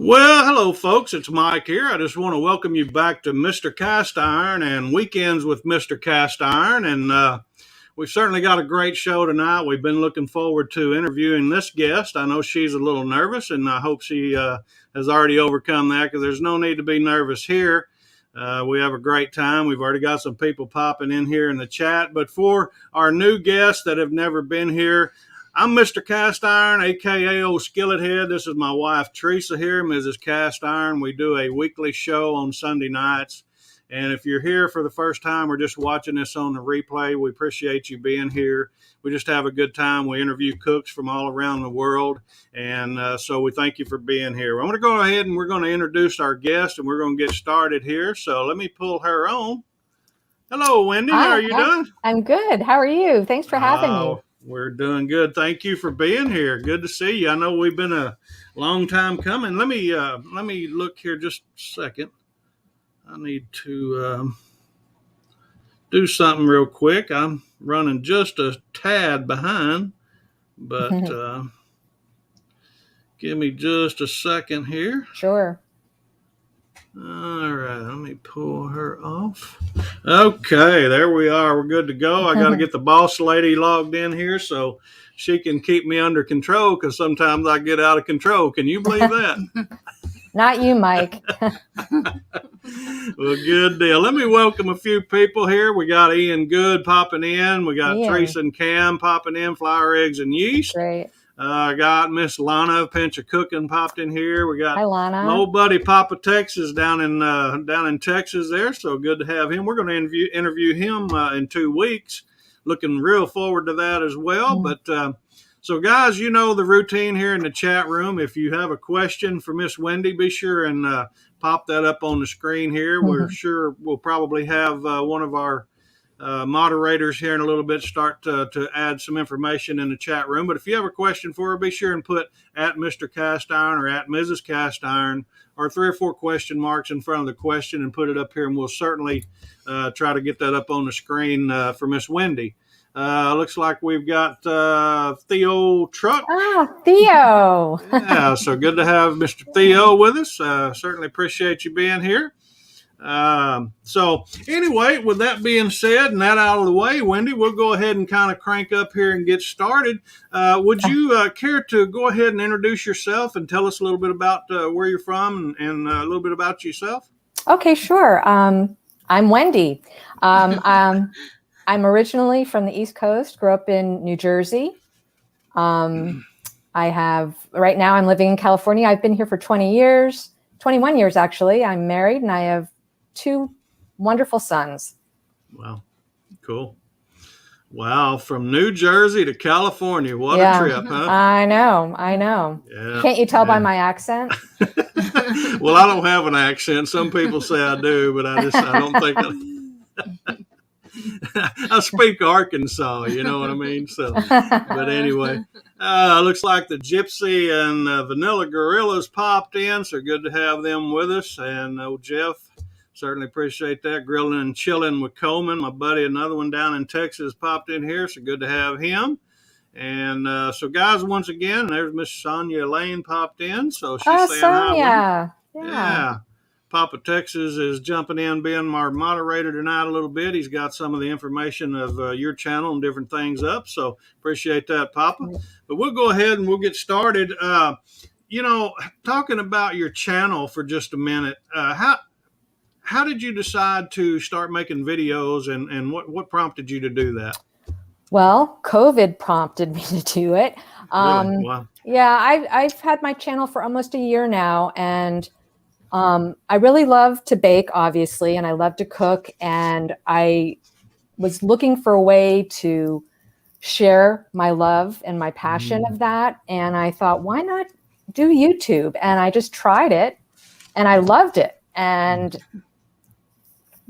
Well, hello, folks. It's Mike here. I just want to welcome you back to Mr. Cast Iron and Weekends with Mr. Cast Iron. And we've certainly got a great show tonight. We've been looking forward to interviewing this guest. I know she's a little nervous, and I hope she has already overcome that because there's no need to be nervous here. We have a great time. We've already got some people popping in here in the chat. But for our new guests that have never been here, I'm Mr. Cast Iron, a.k.a. Old Skillet Head. This is my wife, Teresa, here, Mrs. Cast Iron. We do a weekly show on Sunday nights. And if you're here for the first time or just watching this on the replay, we appreciate you being here. We just have a good time. We interview cooks from all around the world. And so we thank you for being here. I'm going to go ahead and we're going to introduce our guest, and we're going to get started here. So let me pull her on. Hello, Wendy. How are you doing? I'm good. How are you? Thanks for having me. We're doing good. Thank you for being here. Good to see you. I know we've been a long time coming. Let me look here just a second. I need to do something real quick. I'm running just a tad behind, but give me just a second here. Sure. All right, let me pull her off. Okay, there we are. We're good to go. I got to get the boss lady logged in here so she can keep me under control because sometimes I get out of control. Can you believe that? Not you, Mike. Well, good deal. Let me welcome a few people here. We got Ian Good popping in. We got Teresa and Cam popping in, flour, eggs, and yeast. Great. I got Miss Lana, Pinch of Cooking, popped in here. We got Hi, Lana. My old buddy Papa Texas down in Texas there. So good to have him. We're going to interview him in 2 weeks. Looking real forward to that as well. But so guys, you know the routine here in the chat room. If you have a question for Miss Wendy, be sure and pop that up on the screen here. We're sure we'll probably have one of our moderators here in a little bit start to add some information in the chat room. But if you have a question for her, be sure and put at Mr. Cast Iron or at Mrs. Cast Iron or 3 or 4 question marks in front of the question and put it up here, and we'll certainly try to get that up on the screen for Miss Wendy. Looks like we've got Theo Truck. Theo. Yeah, so good to have Mr. Theo with us. Certainly appreciate you being here. So anyway, with that being said and that out of the way, Wendy, we'll go ahead and kind of crank up here and get started. Would you care to go ahead and introduce yourself and tell us a little bit about where you're from and a little bit about yourself? Okay, sure. I'm Wendy. I'm originally from the East Coast, grew up in New Jersey. Right now I'm living in California. I've been here for 21 years actually. I'm married and I have 2 wonderful sons. Wow. Cool. Wow. From New Jersey to California. What a trip, huh? I know. Yeah. Can't you tell by my accent? Well, I don't have an accent. Some people say I do, but I don't think I speak Arkansas, you know what I mean? So, but anyway, looks like the Gypsy and Vanilla Gorillas popped in, so good to have them with us. And Jeff, certainly appreciate that. Grilling and chilling with Coleman, my buddy, another one down in Texas, popped in here, so good to have him. And so, guys, once again, there's Miss Sonia Lane popped in, so she's saying Sonia. Hi. Yeah. Papa Texas is jumping in, being our moderator tonight a little bit. He's got some of the information of your channel and different things up, so appreciate that, Papa. But we'll go ahead and we'll get started. Talking about your channel for just a minute, how did you decide to start making videos, and what prompted you to do that? Well, COVID prompted me to do it. Really? Wow. Yeah, I've had my channel for almost a year now, and I really love to bake, obviously, and I love to cook. And I was looking for a way to share my love and my passion of that. And I thought, why not do YouTube? And I just tried it and I loved it. And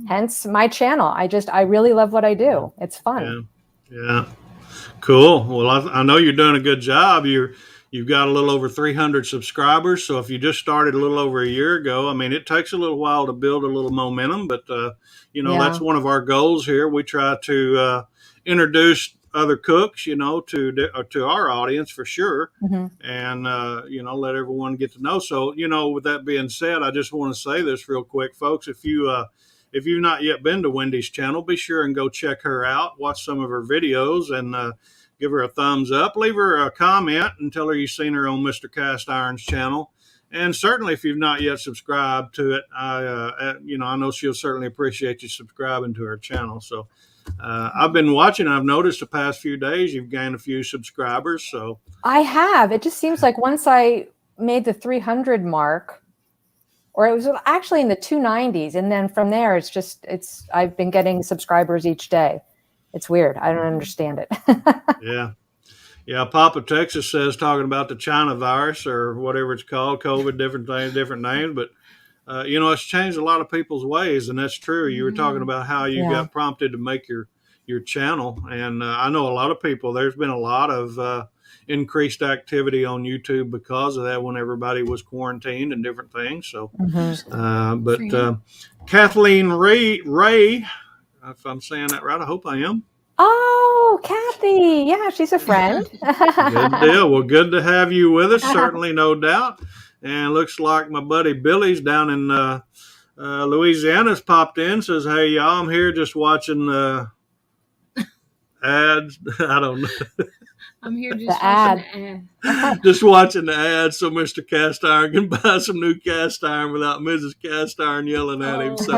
hence my channel. I really love what I do. It's fun. Yeah. Cool. Well, I know you're doing a good job. You've got a little over 300 subscribers. So if you just started a little over a year ago, I mean, it takes a little while to build a little momentum, but that's one of our goals here. We try to introduce other cooks, to our audience for sure, Mhm. and let everyone get to know. So, with that being said, I just want to say this real quick, folks. If you've not yet been to Wendy's channel, be sure and go check her out, watch some of her videos, and give her a thumbs up. Leave her a comment and tell her you've seen her on Mr. Cast Iron's channel. And certainly, if you've not yet subscribed to it, I know she'll certainly appreciate you subscribing to her channel. So I've been watching. I've noticed the past few days you've gained a few subscribers. So I have. It just seems like once I made the 300 mark, or it was actually in the 290s, and then from there, I've been getting subscribers each day. It's weird. I don't understand it. Yeah. Yeah, Papa Texas says, talking about the China virus or whatever it's called, COVID, different things, different names. But, it's changed a lot of people's ways, and that's true. You were talking about how you got prompted to make your channel. And I know a lot of people, there's been a lot of increased activity on YouTube because of that when everybody was quarantined and different things. So, Kathleen Ray, if I'm saying that right, I hope I am. Oh, Kathy. Yeah, she's a friend. Good deal. Well, good to have you with us, certainly, no doubt. And looks like my buddy Billy's down in Louisiana's popped in, says, hey, y'all, I'm here just watching ads. I don't know. I'm here just watching the ad. Just watching the ads so Mr. Cast Iron can buy some new cast iron without Mrs. Cast Iron yelling at him. So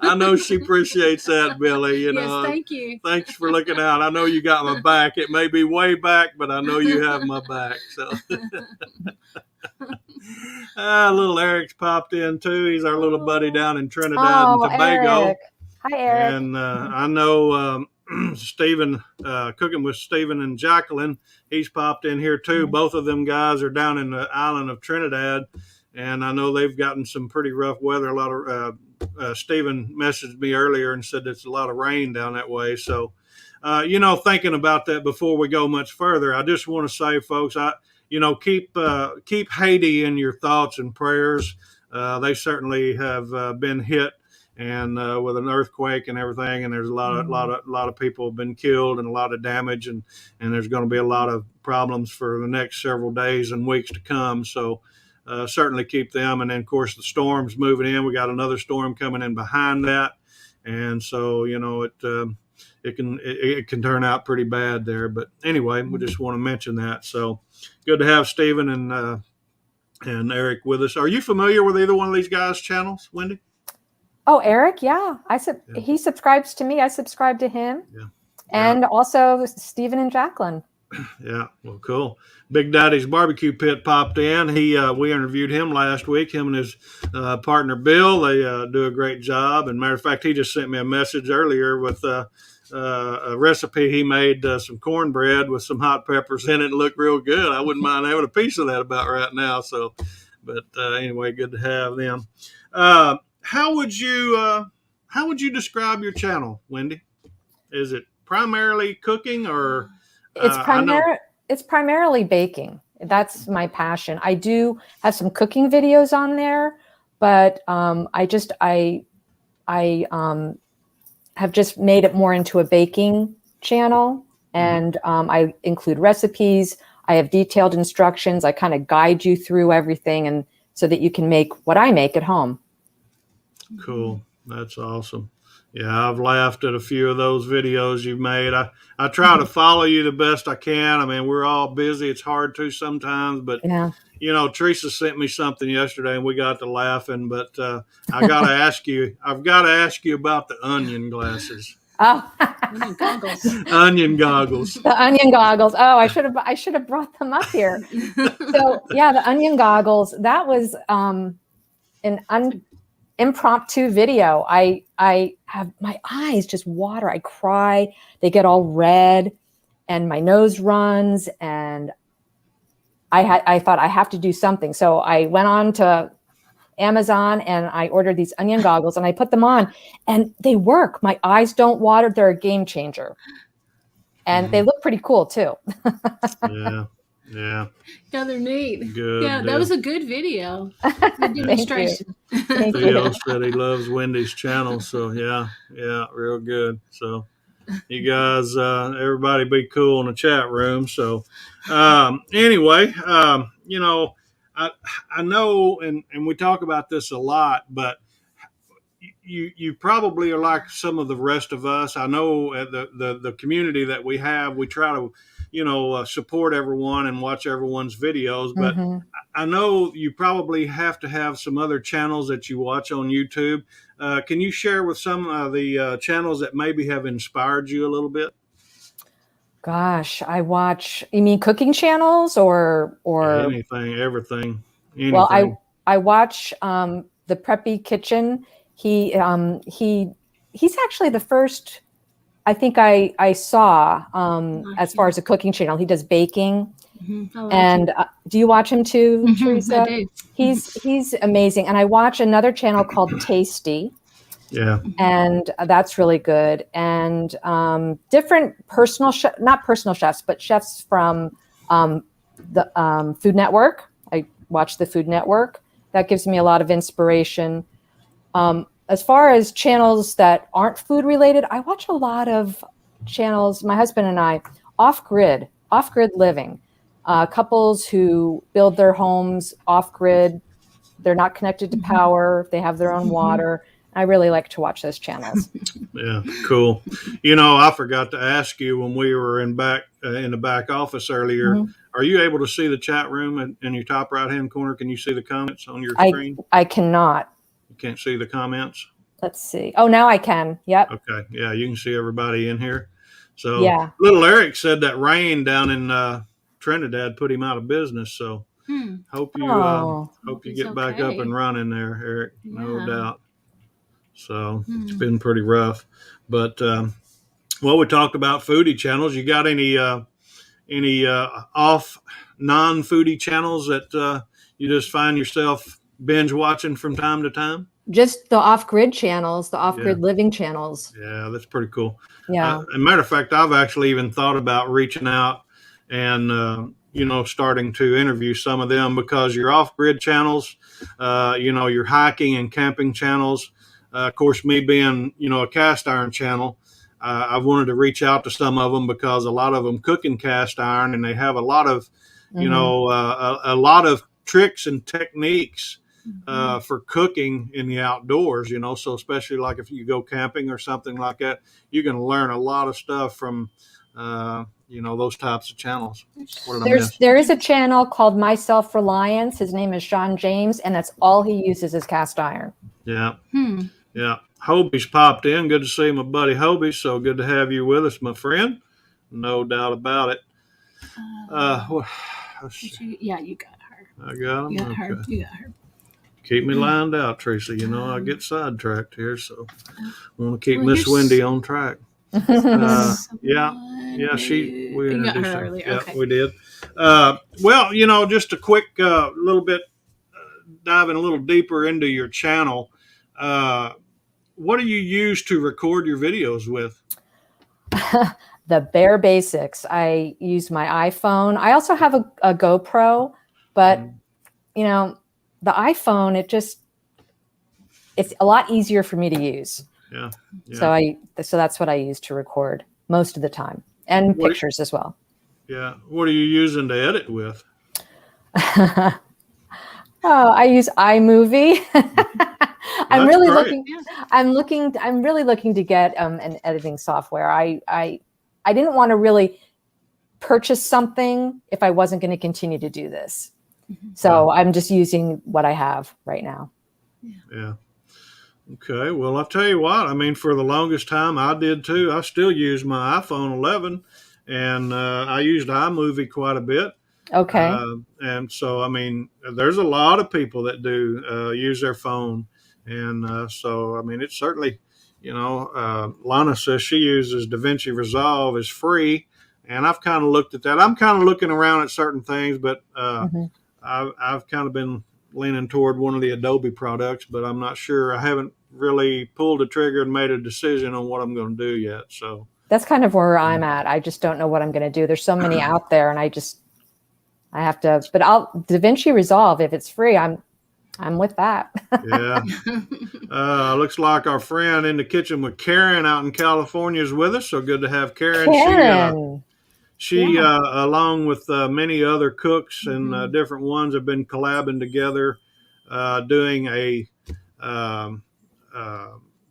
I know she appreciates that, Billy. Yes, thank you. Thanks for looking out. I know you got my back. It may be way back, but I know you have my back. So little Eric's popped in too. He's our little buddy down in Trinidad and Tobago. Eric. Hi, Eric. And I know Stephen, cooking with Stephen and Jacqueline, he's popped in here too. Mm-hmm. Both of them guys are down in the island of Trinidad, and I know they've gotten some pretty rough weather. A lot of Stephen messaged me earlier and said it's a lot of rain down that way. So, thinking about that before we go much further, I just want to say, folks, keep Haiti in your thoughts and prayers. They certainly have been hit. And with an earthquake and everything, and there's a lot of people have been killed and a lot of damage, and there's going to be a lot of problems for the next several days and weeks to come. So certainly keep them. And then of course the storm's moving in. We got another storm coming in behind that, and so it can turn out pretty bad there. But anyway, we just want to mention that. So good to have Stephen and Eric with us. Are you familiar with either one of these guys' channels, Wendy? Oh, Eric, yeah. He subscribes to me. I subscribe to him. Yeah. And also Stephen and Jacqueline. Yeah, well, cool. Big Daddy's Barbecue Pit popped in. We interviewed him last week, him and his partner Bill. They do a great job. And matter of fact, he just sent me a message earlier with a recipe he made, some cornbread with some hot peppers in it. It looked real good. I wouldn't mind having a piece of that about right now. So, but anyway, good to have them. How would you describe your channel, Wendy? Is it primarily cooking, or it's primarily baking? That's my passion. I do have some cooking videos on there, but I have just made it more into a baking channel, and I include recipes. I have detailed instructions. I kind of guide you through everything, and so that you can make what I make at home. Cool. That's awesome. Yeah, I've laughed at a few of those videos you've made. I try to follow you the best I can. I mean, we're all busy. It's hard to sometimes, but Teresa sent me something yesterday and we got to laughing, but I've got to ask you about the onion glasses. Oh, onion goggles. Onion goggles. The onion goggles. Oh, I should have brought them up here. So yeah, the onion goggles, that was an impromptu video. I have my eyes just water. I cry. They get all red and my nose runs, and I thought I have to do something. So I went on to Amazon and I ordered these onion goggles and I put them on, and they work. My eyes don't water. They're a game changer. And they look pretty cool too. Yeah, they're neat. Good. Yeah, that was a good video. Good demonstration. Theo said he loves Wendy's channel, so yeah, real good. So You guys, everybody be cool in the chat room. So anyway, I know, and we talk about this a lot, but you probably are like some of the rest of us. I know the community that we have, we try to, support everyone and watch everyone's videos, but I know you probably have to have some other channels that you watch on YouTube. Can you share with some of the channels that maybe have inspired you a little bit? Gosh, you mean cooking channels or anything, everything, anything? Well, I watch the Preppy Kitchen. He's actually the first I think I saw as far as a cooking channel. He does baking. And do you watch him too, Teresa? I do. He's amazing. And I watch another channel called Tasty. Yeah. And that's really good. And different not personal chefs, but chefs from the Food Network. I watch the Food Network. That gives me a lot of inspiration. As far as channels that aren't food related, I watch a lot of channels, my husband and I, off-grid living. Couples who build their homes off-grid. They're not connected to power. They have their own water. I really like to watch those channels. Yeah, cool. I forgot to ask you when we were in the back office earlier, are you able to see the chat room in your top right-hand corner? Can you see the comments on your screen? I cannot. You can't see the comments? Let's see. Oh, now I can. Yep. Okay. Yeah, you can see everybody in here. So yeah. Little Eric said that rain down in Trinidad put him out of business. So hope you get back up and running there, Eric. Yeah. No doubt. So it's been pretty rough. But we talked about foodie channels. You got any off non-foodie channels that you just find yourself binge watching from time to time? Just the off-grid channels, the off-grid living channels. Yeah, that's pretty cool. Yeah. As a matter of fact, I've actually even thought about reaching out and starting to interview some of them, because your off-grid channels, your hiking and camping channels. Of course, me being, a cast iron channel, I've wanted to reach out to some of them because a lot of them cook in cast iron, and they have a lot of, a lot of tricks and techniques for cooking in the outdoors, so especially like if you go camping or something like that, you're going to learn a lot of stuff from, those types of channels. There is a channel called My Self-Reliance. His name is Sean James, and that's all he uses is cast iron. Yeah. Yeah. Hobie's popped in. Good to see my buddy Hobie. So good to have you with us, my friend. No doubt about it. You got her. I got him. You got her. You got her. Keep me lined out, Teresa. I get sidetracked here, so I want to keep Miss Wendy on track. We got her earlier. Yeah, okay. We did. Just a quick little bit, diving a little deeper into your channel. What do you use to record your videos with? The bare basics. I use my iPhone. I also have a GoPro, but the iPhone, it's a lot easier for me to use. Yeah. So that's what I use to record most of the time, and pictures as well. Yeah. What are you using to edit with? I use iMovie. I'm really looking to get an editing software. I didn't want to really purchase something if I wasn't going to continue to do this. So I'm just using what I have right now. Yeah. Okay. Well, I'll tell you what, for the longest time I did too. I still use my iPhone 11, and I used iMovie quite a bit. Okay. And so, there's a lot of people that do use their phone. And so, it's certainly, Lana says she uses DaVinci Resolve, is free. And I've kind of looked at that. I'm kind of looking around at certain things, but I've kind of been leaning toward one of the Adobe products, but I'm not sure. I haven't really pulled the trigger and made a decision on what I'm going to do yet. So that's kind of where I'm at. I just don't know what I'm going to do. There's so many out there, and I have to, but DaVinci Resolve, if it's free, I'm I'm with that. Yeah. Looks like our friend in the kitchen with Karen out in California is with us. So good to have Karen. Karen. She Yeah. along with many other cooks and different ones, have been collabing together, doing a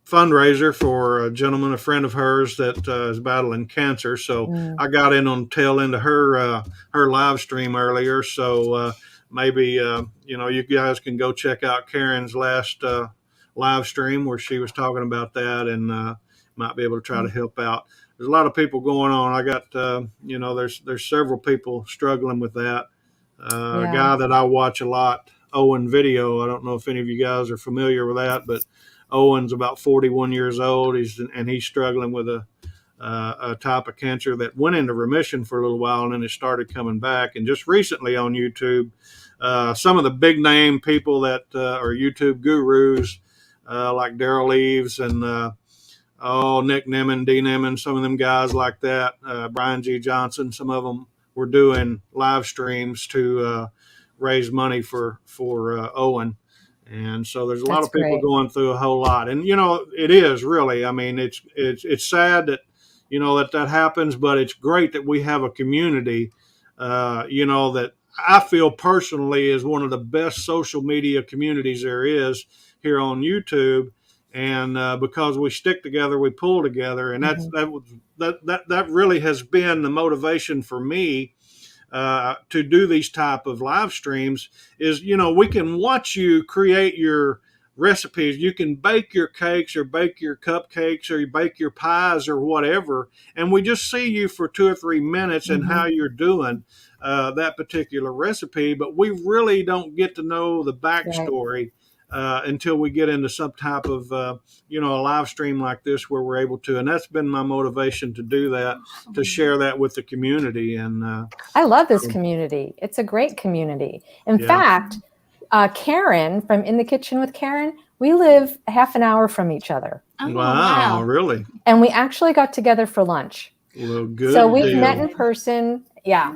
fundraiser for a gentleman, a friend of hers that is battling cancer. So I got in on the tail end of her live stream earlier. So maybe you guys can go check out Karen's last live stream where she was talking about that, and might be able to try to help out. There's a lot of people going on. I got there's several people struggling with that. A guy that I watch a lot, Owen Video. I don't know if any of you guys are familiar with that, but Owen's about 41 years old. He's struggling with a type of cancer that went into remission for a little while, and then it started coming back. And just recently on YouTube, some of the big name people that are YouTube gurus, like Daryl Eves and Nick Nemeth, D Nemeth, some of them guys like that, Brian G. Johnson, some of them were doing live streams to raise money for Owen. And so there's a lot of people going through a whole lot. And, it is really, I mean, it's sad that, that happens, but it's great that we have a community, that I feel personally is one of the best social media communities there is here on YouTube. And because we stick together, we pull together. And that really has been the motivation for me to do these type of live streams is, we can watch you create your recipes. You can bake your cakes or bake your cupcakes or you bake your pies or whatever. And we just see you for 2 or 3 minutes and how you're doing that particular recipe. But we really don't get to know the backstory until we get into some type of, a live stream like this where we're able to. And that's been my motivation to do that, to share that with the community. And I love this community. It's a great community. In fact, Karen from In the Kitchen with Karen, we live half an hour from each other. Oh, wow, really? And we actually got together for lunch. Well, good. So we've met in person. Yeah.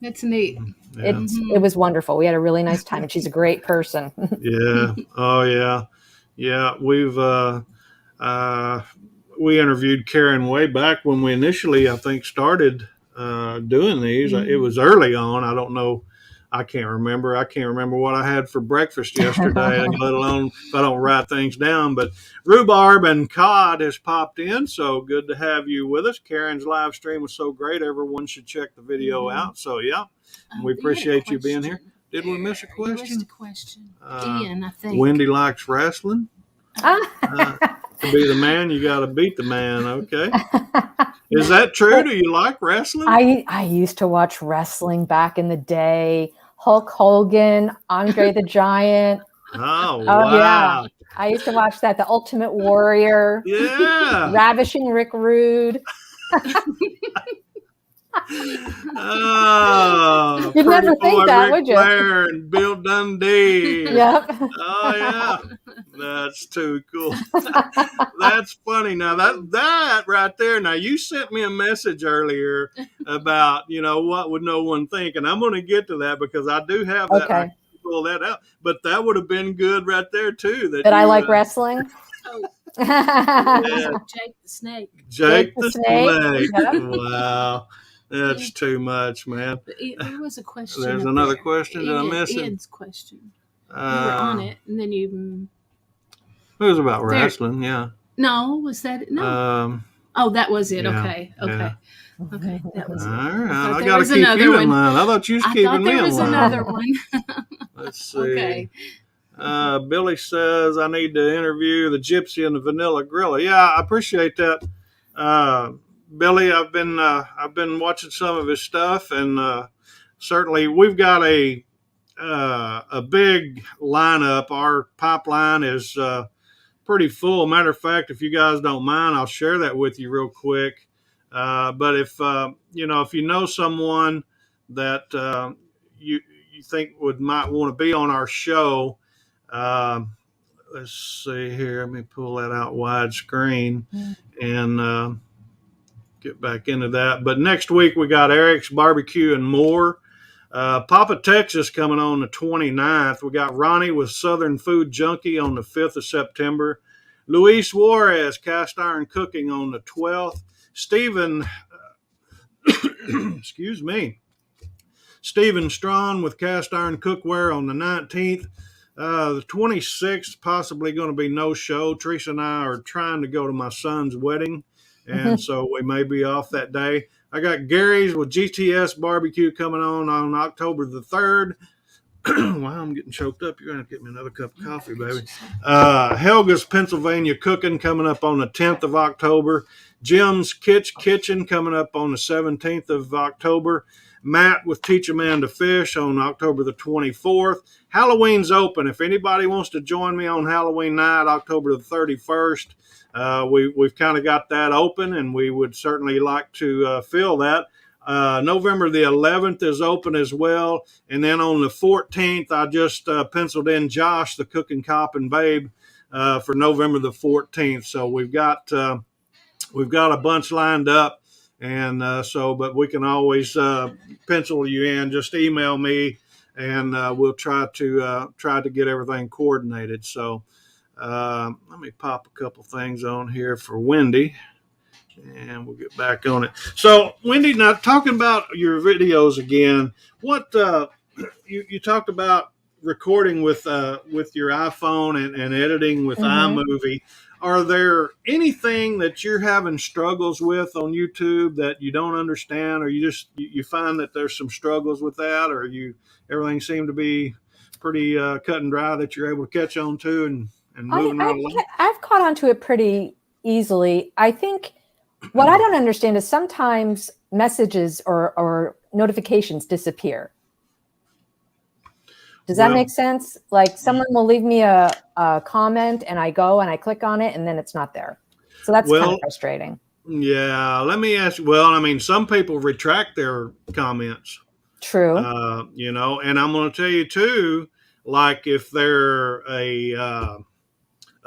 That's neat. Yeah. It was wonderful. We had a really nice time, and she's a great person. Yeah. Oh, yeah. Yeah. We interviewed Karen way back when we initially, I think, started doing these. It was early on. I don't know. I can't remember what I had for breakfast yesterday, let alone if I don't write things down. But Rhubarb and Cod has popped in, so good to have you with us. Karen's live stream was so great. Everyone should check the video out. So, yeah, we appreciate you being here. Did we miss a question? There was a question. Ian, I think. Wendy likes wrestling. To be the man, you got to beat the man. Okay. Is that true? Do you like wrestling? I used to watch wrestling back in the day. Hulk Hogan, Andre the Giant. Oh, wow. Yeah. I used to watch that. The Ultimate Warrior. Yeah. Ravishing Rick Rude. Oh, you'd never think that, Ric would you? Flair and Bill Dundee. Yep. Oh, yeah. That's too cool. That's funny. Now that right there. Now you sent me a message earlier about, what would no one think, and I'm going to get to that because I do have that. Okay. I can pull that out, but that would have been good right there too. That I like wrestling. Yeah. Jake the Snake. Jake the Snake. Yep. Wow. That's too much, man. But there was a question. There's another question. Did I miss it? Ian's question. You were on it, and then you. It was about wrestling, yeah. No, was that no? That was it. Yeah, okay. Okay, that was all it. right. I got to keep you in line. I thought you was keeping me in line. There was another one. Let's see. Okay. Billy says I need to interview the Gypsy and the Vanilla Gorilla. Yeah, I appreciate that. Billy, I've been watching some of his stuff, and certainly we've got a big lineup. Our pipeline is pretty full. Matter of fact, if you guys don't mind, I'll share that with you real quick. But if you know someone that you think might want to be on our show, let's see here. Let me pull that out widescreen and get back into that. But next week we got Eric's Barbecue and More. Papa Texas coming on the 29th. We got Ronnie with Southern Food Junkie on the 5th of September. Luis Juarez, Cast Iron Cooking on the 12th. Stephen, excuse me, Stephen Strawn with Cast Iron Cookware on the 19th. The 26th, possibly going to be no show. Teresa and I are trying to go to my son's wedding, and so we may be off that day. I got Gary's with GTS Barbecue coming on October the 3rd. Wow, I'm getting choked up. You're going to get me another cup of coffee, baby. Helga's Pennsylvania Cooking coming up on the 10th of October. Jim's Kitchen coming up on the 17th of October. Matt with Teach a Man to Fish on October the 24th. Halloween's open. If anybody wants to join me on Halloween night, October the 31st, we've kind of got that open, and we would certainly like to fill that. November the 11th is open as well. And then on the 14th, I just penciled in Josh, the Cooking Cop and Babe, for November the 14th. So we've got a bunch lined up. And but we can always pencil you in. Just email me, and we'll try to get everything coordinated. So let me pop a couple things on here for Wendy, and we'll get back on it. So Wendy, now talking about your videos again, what you talked about recording with your iPhone and editing with iMovie. Are there anything that you're having struggles with on YouTube that you don't understand, or you find that there's some struggles with that, or everything seemed to be pretty cut and dry that you're able to catch on to and moving right along? I've caught on to it pretty easily. I think what I don't understand is sometimes messages or notifications disappear. Does that make sense? Like someone will leave me a comment and I go and I click on it and then it's not there. So that's kind of frustrating. Yeah. Let me ask you, well, I mean, some people retract their comments. True. And I'm going to tell you too, like if they're a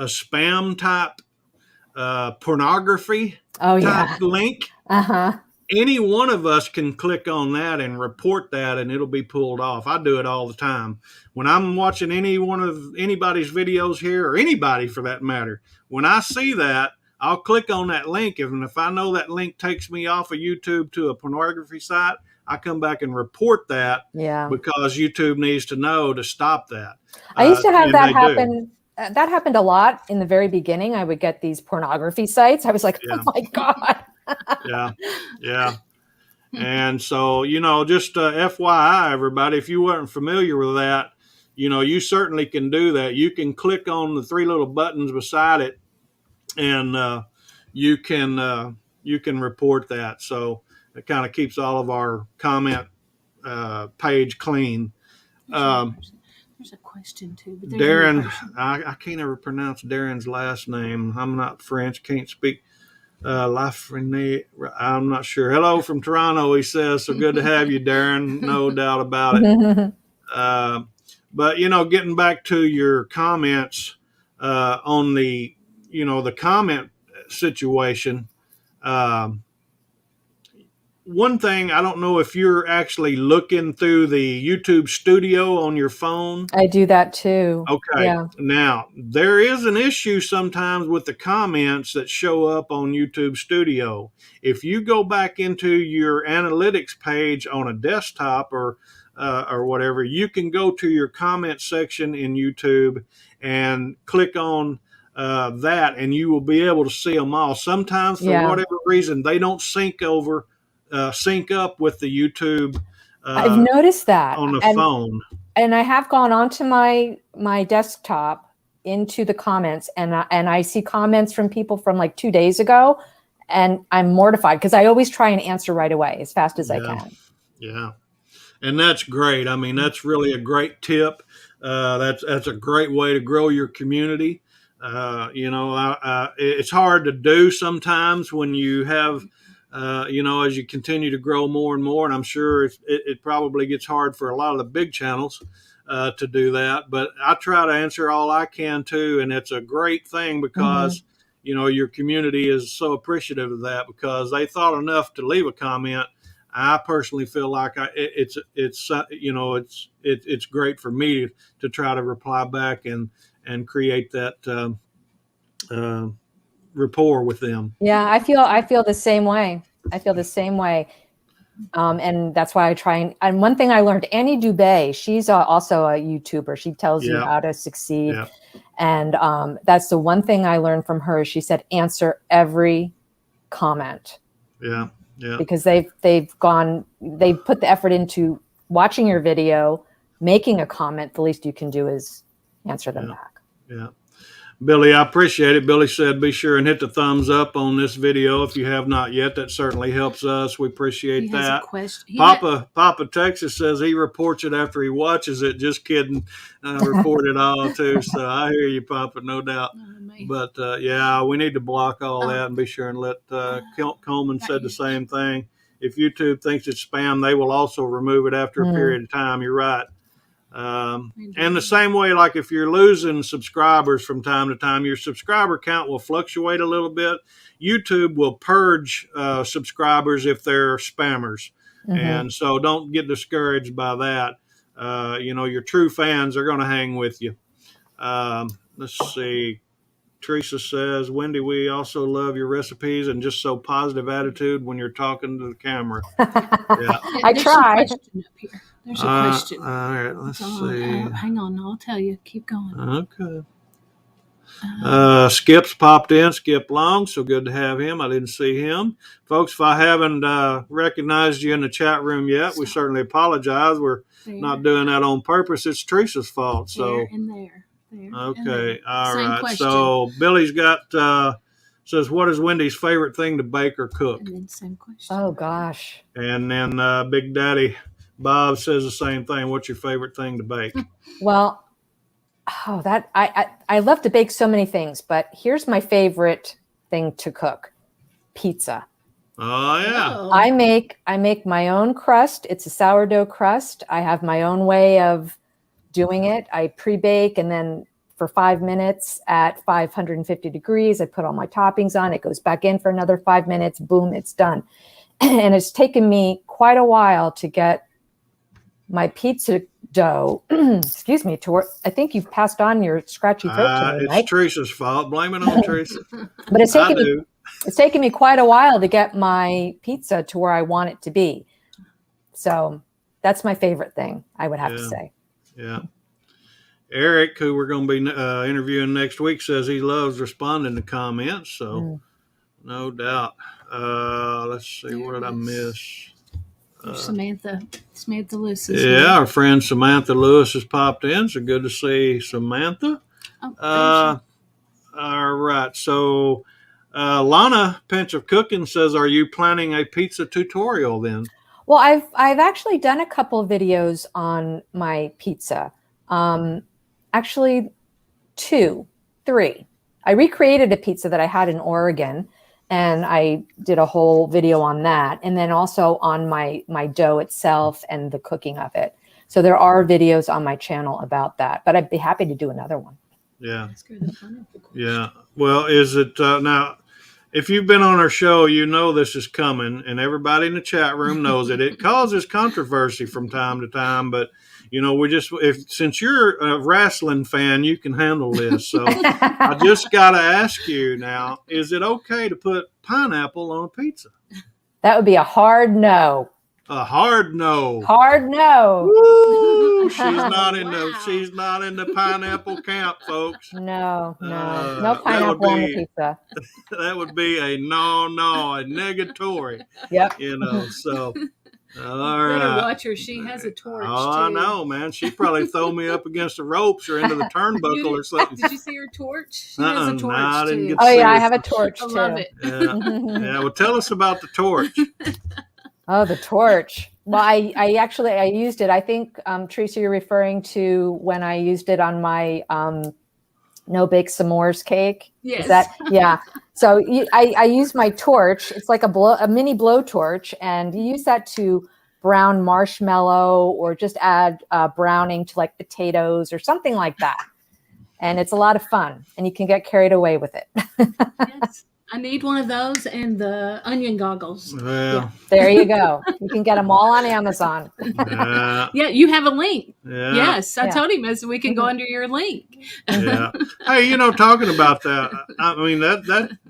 spam type pornography type link, any one of us can click on that and report that, and it'll be pulled off. I do it all the time. When I'm watching any one of anybody's videos here, or anybody for that matter, when I see that, I'll click on that link. And if I know that link takes me off of YouTube to a pornography site, I come back and report that because YouTube needs to know to stop that. I used to have that happen. That happened a lot in the very beginning. I would get these pornography sites. I was like, oh my God. Yeah. And so, just FYI, everybody, if you weren't familiar with that, you certainly can do that. You can click on the three little buttons beside it, and you can report that. So it kind of keeps all of our comment page clean. There's a question too. But Darren, I can't ever pronounce Darren's last name. I'm not French, can't speak. Lafreniere, I'm not sure. Hello from Toronto, he says. So good to have you, Darren. No doubt about it. But getting back to your comments on the comment situation. One thing, I don't know if you're actually looking through the YouTube Studio on your phone. I do that too. Okay. Yeah. Now, there is an issue sometimes with the comments that show up on YouTube Studio. If you go back into your analytics page on a desktop or whatever, you can go to your comment section in YouTube and click on that, and you will be able to see them all. Sometimes, for whatever reason, they don't sync up with the YouTube. I've noticed that on the phone, and I have gone onto my desktop into the comments, and I see comments from people from like 2 days ago, and I'm mortified because I always try and answer right away as fast as I can. Yeah, and that's great. I mean, that's really a great tip. That's a great way to grow your community. It's hard to do sometimes when you have. As you continue to grow more and more, and I'm sure it probably gets hard for a lot of the big channels to do that, but I try to answer all I can too, and it's a great thing because, your community is so appreciative of that because they thought enough to leave a comment. I personally feel like it's great for me to try to reply back and create that rapport with them. Yeah, I feel the same way. I feel the same way. And that's why I try. And one thing I learned, Annie Dubé, she's also a YouTuber. She tells you how to succeed. Yeah. And that's the one thing I learned from her. She said, answer every comment. Yeah. Yeah. Because they've put the effort into watching your video, making a comment. The least you can do is answer them back. Yeah. Billy, I appreciate it. Billy said, be sure and hit the thumbs up on this video if you have not yet. That certainly helps us. We appreciate that. Papa Texas says he reports it after he watches it. Just kidding. Report it all too. So I hear you, Papa, no doubt. But we need to block all that and be sure and let Coleman said the same thing. If YouTube thinks it's spam, they will also remove it after a period of time. You're right. And the same way, like if you're losing subscribers from time to time, your subscriber count will fluctuate a little bit. YouTube will purge subscribers if they're spammers. And so don't get discouraged by that. Your true fans are going to hang with you. Let's see. Teresa says, Wendy, we also love your recipes and just so positive attitude when you're talking to the camera. Yeah. I try. There's a question. All right, let's see. Hang on, I'll tell you. Keep going. Okay. Skip's popped in. Skip Long, so good to have him. I didn't see him. Folks, if I haven't recognized you in the chat room yet, we certainly apologize. We're not doing that on purpose. It's Teresa's fault. So there and there. Okay, all Same right. question. So Billy's got says, what is Wendy's favorite thing to bake or cook? And then same question. Oh gosh. And then Big Daddy Bob says the same thing. What's your favorite thing to bake? Well, I love to bake so many things, but here's my favorite thing to cook: pizza. Oh yeah. Oh. I make my own crust. It's a sourdough crust. I have my own way of doing it. I pre-bake, and then for 5 minutes at 550 degrees, I put all my toppings on. It goes back in for another 5 minutes. Boom, it's done. And it's taken me quite a while to get my pizza dough, excuse me, to work. I think you've passed on your scratchy throat to me, it's Mike. Teresa's fault. Blame it on Teresa. But it's taken me quite a while to get my pizza to where I want it to be. So that's my favorite thing, I would have to say. Yeah. Eric, who we're going to be interviewing next week, says he loves responding to comments. So no doubt. Let's see. What did I miss? Samantha Lewis. Our friend Samantha Lewis has popped in. So good to see Samantha. All right. So Lana Pinch of Cooking says, are you planning a pizza tutorial then? Well, I've actually done a couple of videos on my pizza. Actually 2, 3. I recreated a pizza that I had in Oregon, and I did a whole video on that. And then also on my dough itself and the cooking of it. So there are videos on my channel about that, but I'd be happy to do another one. Yeah. Yeah. Well, is it now, if you've been on our show, you know this is coming, and everybody in the chat room knows it. It causes controversy from time to time, but since you're a wrestling fan, you can handle this. So I just got to ask you now, is it okay to put pineapple on a pizza? That would be a hard no. A hard no. Hard no. Woo! She's not in the pineapple camp, folks. No pineapple on the pizza. That would be a no, a negatory. Yep. So all right. Better watch her. She has a torch. Oh, too. I know, man. She probably throw me up against the ropes or into the turnbuckle or something. Did you see her torch? She has a torch I didn't too. get to see I have a torch too. I love it. Yeah. Well, tell us about the torch. Oh, the torch. Well, I used it. I think, Teresa, you're referring to when I used it on my no-bake s'mores cake. Yes. Yeah. So I use my torch. It's like a mini blowtorch, and you use that to brown marshmallow or just add browning to like potatoes or something like that. And it's a lot of fun, and you can get carried away with it. Yes. I need one of those and the onion goggles. Well, There you go. You can get them all on Amazon. yeah, Yeah, you have a link. yeah, Yes, I Yeah. told him we can go under your link. yeah. Hey, talking about that, I mean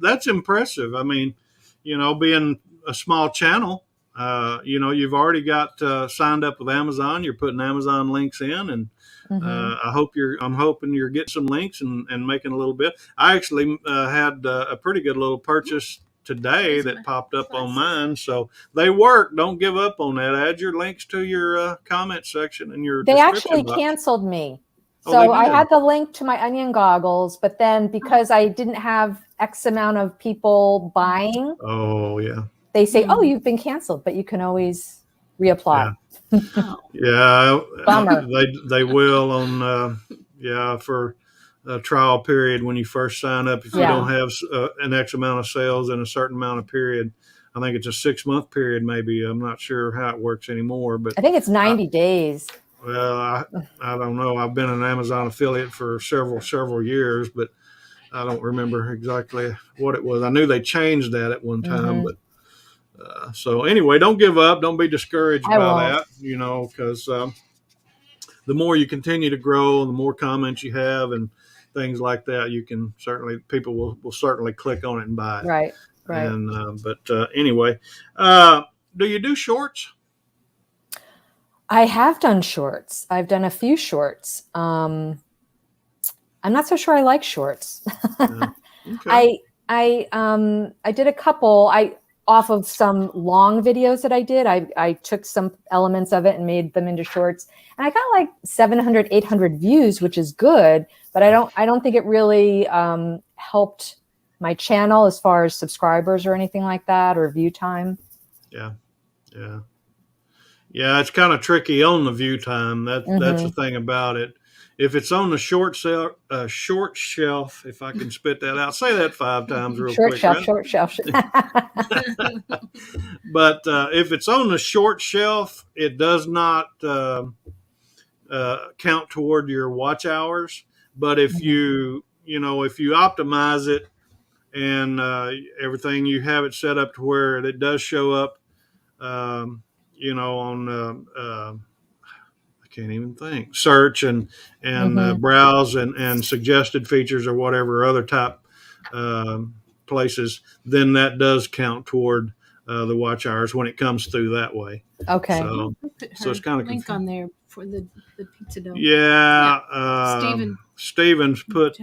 that's impressive. I mean, being a small channel, you've already got signed up with Amazon. You're putting Amazon links in, and I'm hoping you're getting some links and making a little bit. I actually had a pretty good little purchase today that popped up on mine, so they work. Don't give up on that. Add your links to your comment section and your They actually box. canceled me. Oh, So I did? had the link to my onion goggles, but then because I didn't have X amount of people buying, Oh yeah. they say, "Oh, you've been canceled, but you can always reapply." Oh. Yeah, Bummer. they will on for a trial period when you first sign up. If you Yeah. don't have an X amount of sales in a certain amount of period, I think it's a 6-month period. Maybe I'm not sure how it works anymore, but I think it's 90 days. well, I don't know. I've been an Amazon affiliate for several years, but I don't remember exactly what it was. I knew they changed that at one time, but. So anyway, don't give up. Don't be discouraged I by won't. that, because the more you continue to grow, the more comments you have and things like that, people will certainly click on it and buy it. Right. And, anyway, do you do shorts? I have done shorts. I've done a few shorts. I'm not so sure I like shorts. Yeah. Okay. I did a couple. Off of some long videos that I did, I took some elements of it and made them into shorts, and I got like 700, 800 views, which is good, but I don't think it really helped my channel as far as subscribers or anything like that, or view time. Yeah. It's kind of tricky on the view time. That's the thing about it. If it's on the short shelf, if I can spit that out, say that 5 times real quick. Short shelf. But if it's on the short shelf, it does not count toward your watch hours. But if you optimize it and everything, you have it set up to where it does show up, on I can't even think, search and browse and suggested features or whatever other type places, then that does count toward the watch hours when it comes through that way. Okay. So it's kind of link on there for the pizza dough. Yeah. Steven's put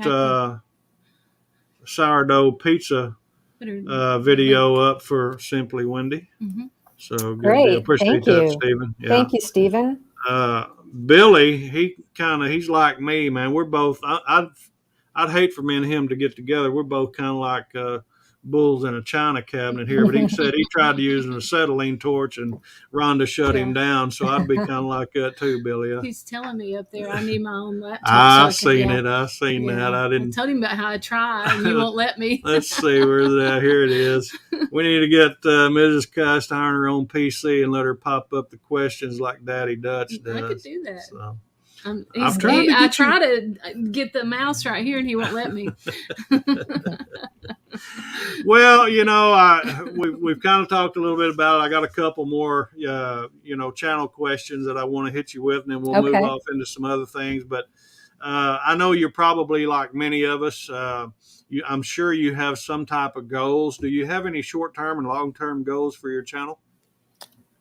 sourdough pizza video up for Simply Wendy. Mm-hmm. So good. Great. Appreciate that, Steven. Yeah. Thank you, Steven. Billy, he's like me, man. We're both. I'd hate for me and him to get together. We're both kind of like bulls in a china cabinet here. But he said he tried to use an acetylene torch, and Rhonda shut him down. So I'd be kind of like that too, Billy. He's telling me up there I need my own laptop. I've seen that. I didn't. I told him about how I try, and he won't let me. Let's see, where's that? Here it is. We need to get Mrs. Cast Iron her own PC and let her pop up the questions like Daddy Dutch does. I could do that. So. I try to get the mouse right here, and he won't let me. Well, we've kind of talked a little bit about it. I got a couple more, channel questions that I want to hit you with, and then we'll move off into some other things. But I know you're probably like many of us. I'm sure you have some type of goals. Do you have any short-term and long-term goals for your channel?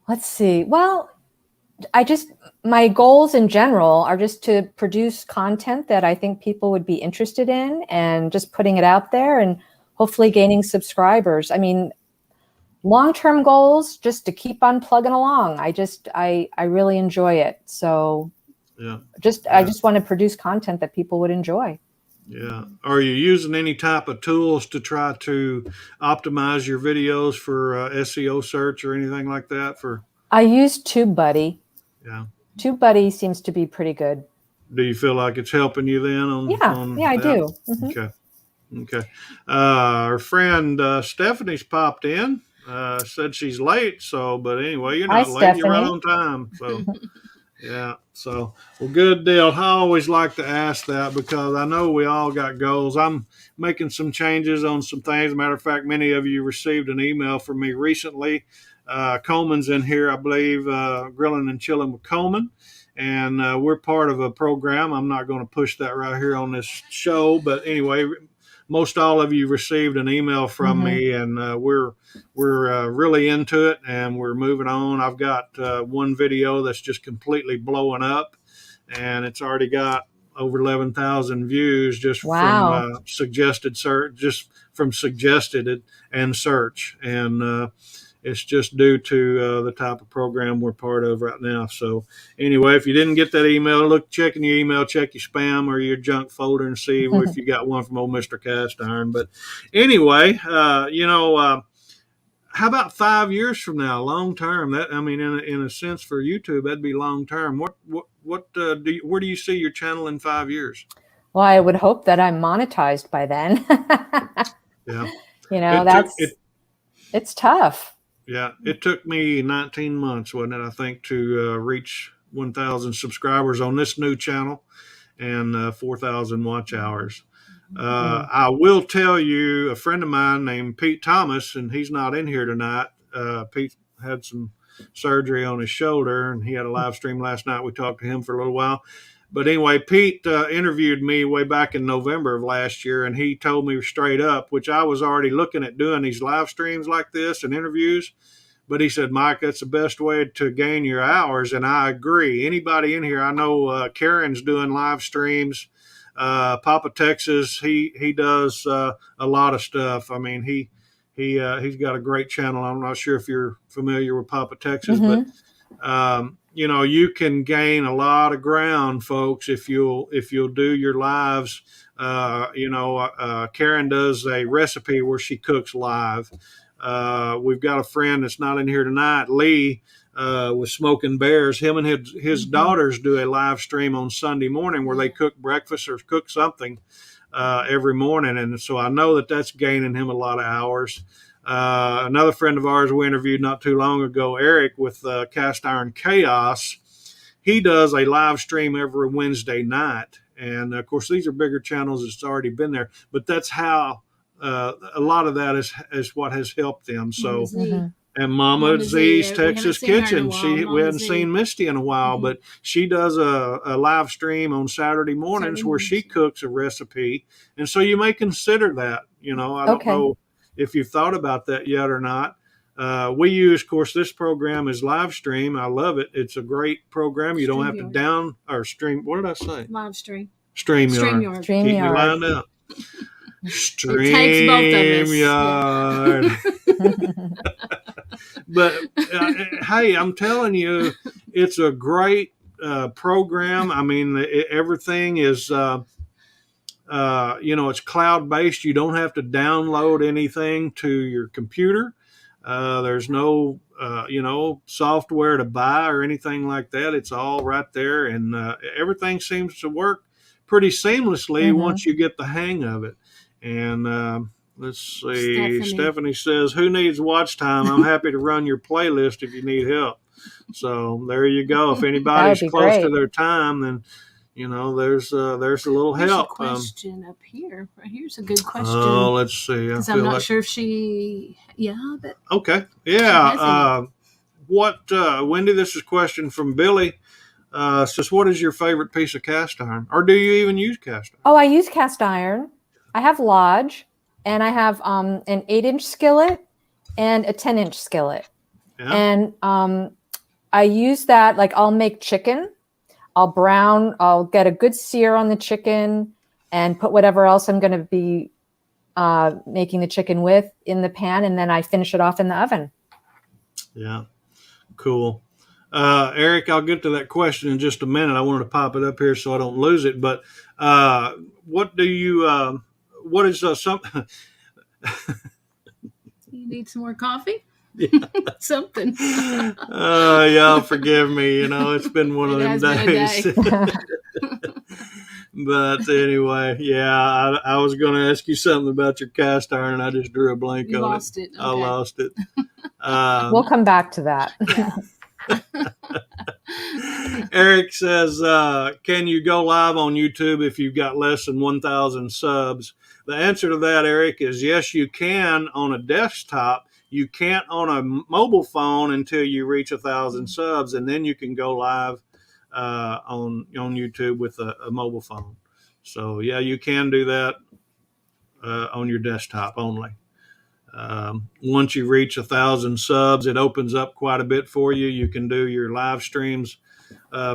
Let's see. Well, my goals in general are just to produce content that I think people would be interested in, and just putting it out there and hopefully gaining subscribers. I mean, long-term goals, just to keep on plugging along. I really enjoy it. So I just want to produce content that people would enjoy. Yeah. Are you using any type of tools to try to optimize your videos for SEO search or anything like that? I use TubeBuddy. Yeah. TubeBuddy seems to be pretty good. Do you feel like it's helping you then? I do. Mm-hmm. Okay. Our friend Stephanie's popped in. Said she's late. But anyway, you're not late. Stephanie. You're right on time. So Yeah. So, well, good deal. I always like to ask that because I know we all got goals. I'm making some changes on some things. Matter of fact, many of you received an email from me recently. Coleman's in here, I believe, Grilling and Chilling with Coleman. And we're part of a program. I'm not going to push that right here on this show. But anyway, most all of you received an email from me, and we're really into it, and we're moving on. I've got one video that's just completely blowing up, and it's already got over 11,000 views just from suggested and search, and it's just due to the type of program we're part of right now. So anyway, if you didn't get that email, check in your email, check your spam or your junk folder and see if you got one from old Mr. Cast Iron. But anyway, how about 5 years from now, long term? That, I mean, in a sense for YouTube, that'd be long term. Where do you see your channel in 5 years? Well, I would hope that I'm monetized by then. Yeah. It's tough. Yeah, it took me 19 months, wasn't it, I think, to reach 1,000 subscribers on this new channel and 4,000 watch hours. I will tell you, a friend of mine named Pete Thomas, and he's not in here tonight. Pete had some surgery on his shoulder, and he had a live stream last night. We talked to him for a little while. But anyway, Pete interviewed me way back in November of last year, and he told me straight up, which I was already looking at doing these live streams like this and interviews. But he said, Mike, that's the best way to gain your hours. And I agree. Anybody in here, I know Karen's doing live streams. Papa Texas, he does a lot of stuff. I mean, he's got a great channel. I'm not sure if you're familiar with Papa Texas, but you can gain a lot of ground, folks, if you'll do your lives. Karen does a recipe where she cooks live. We've got a friend that's not in here tonight, Lee, with Smoking Bears. Him and his daughters do a live stream on Sunday morning where they cook breakfast or cook something every morning. And so I know that that's gaining him a lot of hours. Another friend of ours we interviewed not too long ago, Eric with Cast Iron Chaos, he does a live stream every Wednesday night. And of course, these are bigger channels. It's already been there, but that's how a lot of that is what has helped them. So, and Mama Z's Texas Kitchen, we hadn't seen Misty in a while, but she does a live stream on Saturday mornings where she cooks a recipe. And so you may consider that, I don't know if you've thought about that yet or not. We use, of course, this program is live stream. I love it. It's a great program. You don't have to down or stream. What did I say? Live stream. StreamYard. Keep me lined up. StreamYard. But hey, I'm telling you, it's a great program. I mean, everything is it's cloud-based. You don't have to download anything to your computer. There's no, software to buy or anything like that. It's all right there, and everything seems to work pretty seamlessly once you get the hang of it. And let's see, Stephanie says, who needs watch time? I'm happy to run your playlist if you need help. So there you go. If anybody's close to their time, then there's a little help. There's a question up here. Right here's a good question. Oh, let's see. Because I'm not sure if she. But okay. Yeah. Wendy? This is a question from Billy. Says, what is your favorite piece of cast iron, or do you even use cast iron? Oh, I use cast iron. I have Lodge, and I have an 8-inch skillet and a 10-inch skillet, and I use that. Like, I'll make chicken. I'll get a good sear on the chicken and put whatever else I'm going to be making the chicken with in the pan. And then I finish it off in the oven. Yeah. Cool. Eric, I'll get to that question in just a minute. I wanted to pop it up here so I don't lose it. But what is something? You need some more coffee? Yeah. Something. Y'all forgive me. It's been one of them days. But anyway, I was going to ask you something about your cast iron, and I just drew a blank on it. Okay. I lost it. We'll come back to that. Eric says, can you go live on YouTube if you've got less than 1,000 subs? The answer to that, Eric, is yes, you can on a desktop. You can't on a mobile phone until you reach 1,000 subs, and then you can go live on YouTube with a mobile phone. So, yeah, you can do that on your desktop only. Once you reach 1,000 subs, it opens up quite a bit for you. You can do your live streams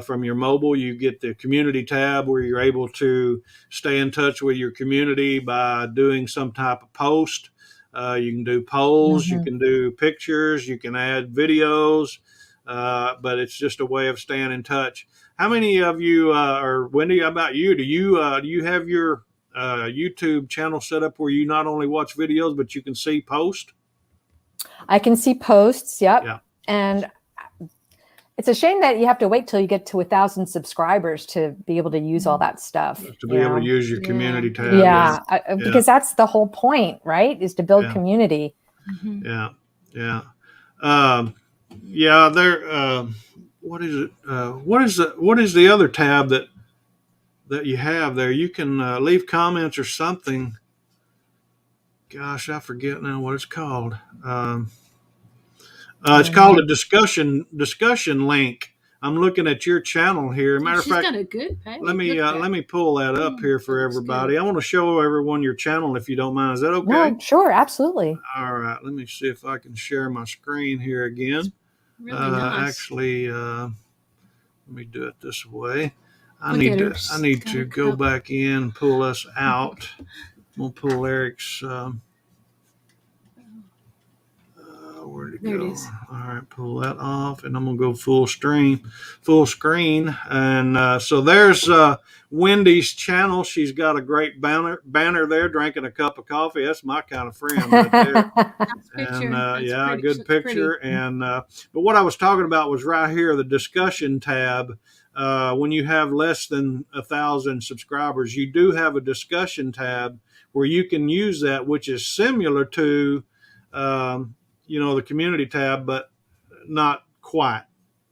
from your mobile. You get the community tab where you're able to stay in touch with your community by doing some type of post. You can do polls, you can do pictures, you can add videos, but it's just a way of staying in touch. How many of you, or Wendy, how about you? Do you have your YouTube channel set up where you not only watch videos, but you can see posts? I can see posts. Yep. Yeah. And it's a shame that you have to wait till you get to 1,000 subscribers to be able to use all that stuff. To be able to use your community tab. Yeah. Because that's the whole point, right? Is to build community. Yeah. Yeah. Yeah. There. What is it? What is the other tab that you have there? You can leave comments or something. Gosh, I forget now what it's called. It's called a discussion link. I'm looking at your channel here. Matter of fact, got a good page. let me pull that up here for everybody. I want to show everyone your channel if you don't mind. Is that okay? No, sure, absolutely. All right. Let me see if I can share my screen here again. Really nice. Actually, let me do it this way. I need to go back in, pull us out. We'll pull Eric's. Where'd it go? It is. All right, pull that off, and I'm gonna go full screen, and so there's Wendy's channel. She's got a great banner there, drinking a cup of coffee. That's my kind of friend right there. And good picture. And but what I was talking about was right here, the discussion tab. When you have less than 1,000 subscribers, you do have a discussion tab where you can use that, which is similar to the community tab, but not quite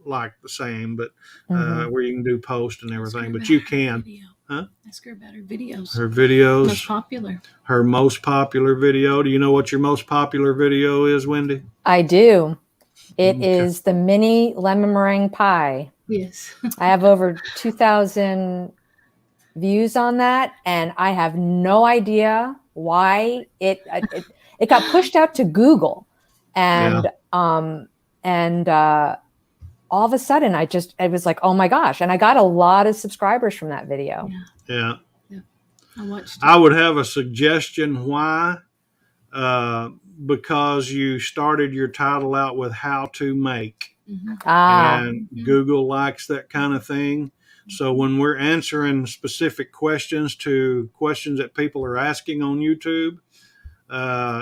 like the same, but where you can do post and everything, but you can. Huh? Ask her about her videos. Her videos. Most popular. Her most popular video. Do you know what your most popular video is, Wendy? I do. It is the mini lemon meringue pie. Yes. I have over 2,000 views on that, and I have no idea why it got pushed out to Google. And all of a sudden I was like, oh my gosh. And I got a lot of subscribers from that video. Yeah. I watched it. I would have a suggestion why, because you started your title out with how to make. And Google likes that kind of thing. So when we're answering specific questions that people are asking on YouTube,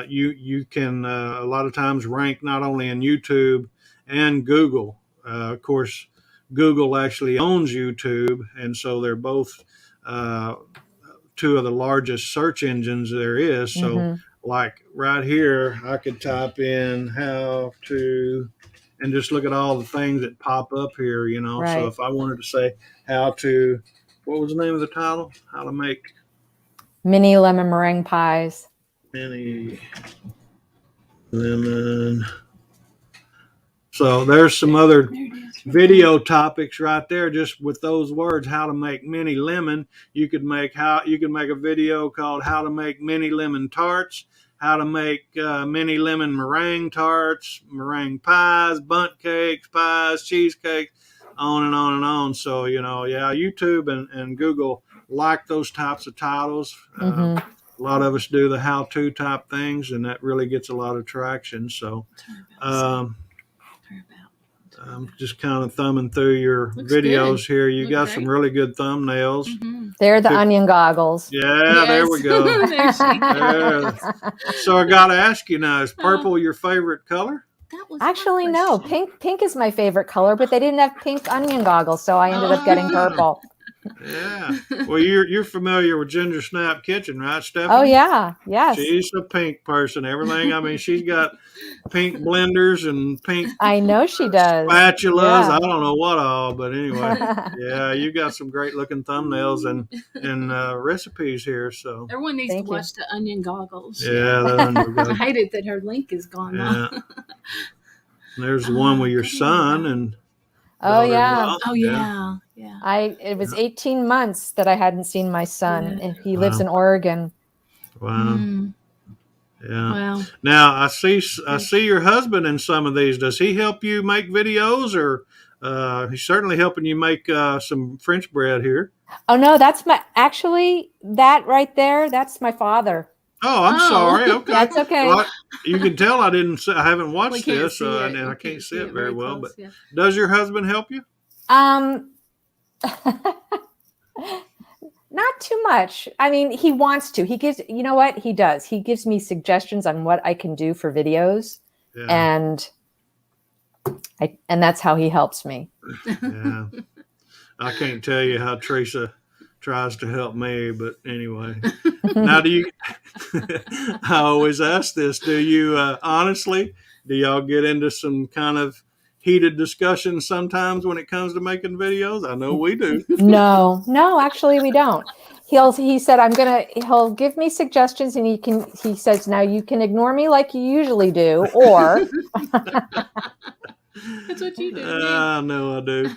you can a lot of times rank not only in YouTube and Google. Of course, Google actually owns YouTube, and so they're both two of the largest search engines there is. So like right here, I could type in how to, and just look at all the things that pop up here, Right. So if I wanted to say how to, what was the name of the title? How to make mini lemon meringue pies. Mini lemon. So there's some other video topics right there, just with those words, how to make mini lemon. You could make a video called how to make mini lemon tarts, how to make mini lemon meringue tarts, meringue pies, bundt cakes, pies, cheesecake, on and on and on. So, YouTube and Google like those types of titles. A lot of us do the how-to type things, and that really gets a lot of traction. So I'm just kind of thumbing through your videos here. You got some really good thumbnails. They're the onion goggles. Yeah, there we go. So I got to ask you now, is purple your favorite color? Actually, no. Pink is my favorite color, but they didn't have pink onion goggles, so I ended up getting purple. Yeah. Well, you're familiar with Ginger Snap Kitchen, right, Stephanie? Oh yeah, yes. She's a pink person. Everything. I mean, she's got pink blenders and pink. I know she does. Spatulas. Yeah. I don't know what all, but anyway, yeah, you got some great looking thumbnails and recipes here. So everyone needs Thank to watch the onion goggles. Yeah, the onion goggles. I hate it that her link is gone now. Yeah. There's the one with your son and. Oh yeah. Oh yeah. Yeah. It was 18 months that I hadn't seen my son, Yeah. and he lives in Oregon. Wow. Mm. Yeah. Wow. Now I see your husband in some of these. Does he help you make videos, or he's certainly helping you make some French bread here? Oh no, that right there. That's my father. Oh, I'm sorry. Okay, that's okay. Well, you can tell I haven't watched this, and I can't see it very well. Close, but does your husband help you? Not too much. I mean, he wants to. He gives. You know what he does? He gives me suggestions on what I can do for videos, and that's how he helps me. Yeah, I can't tell you how Teresa tries to help me, but anyway. Now, I always ask this, do you honestly, do y'all get into some kind of heated discussion sometimes when it comes to making videos? I know we do. No, actually we don't. He said, he'll give me suggestions, and he says, now you can ignore me like you usually do, or that's what you do. I know I do.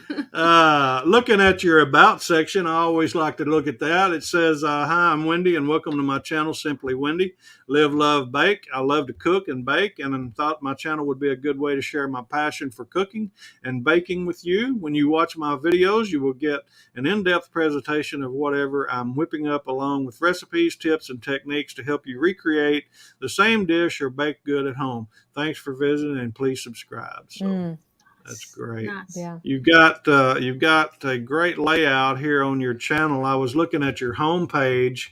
Looking at your about section, I always like to look at that. It says, hi, I'm Wendy, and welcome to my channel, Simply Wendy. Live, love, bake. I love to cook and bake, and I thought my channel would be a good way to share my passion for cooking and baking with you. When you watch my videos, you will get an in-depth presentation of whatever I'm whipping up, along with recipes, tips, and techniques to help you recreate the same dish or bake good at home. Thanks for visiting, and please subscribe. So that's great. Nice. Yeah. You've got a great layout here on your channel. I was looking at your homepage,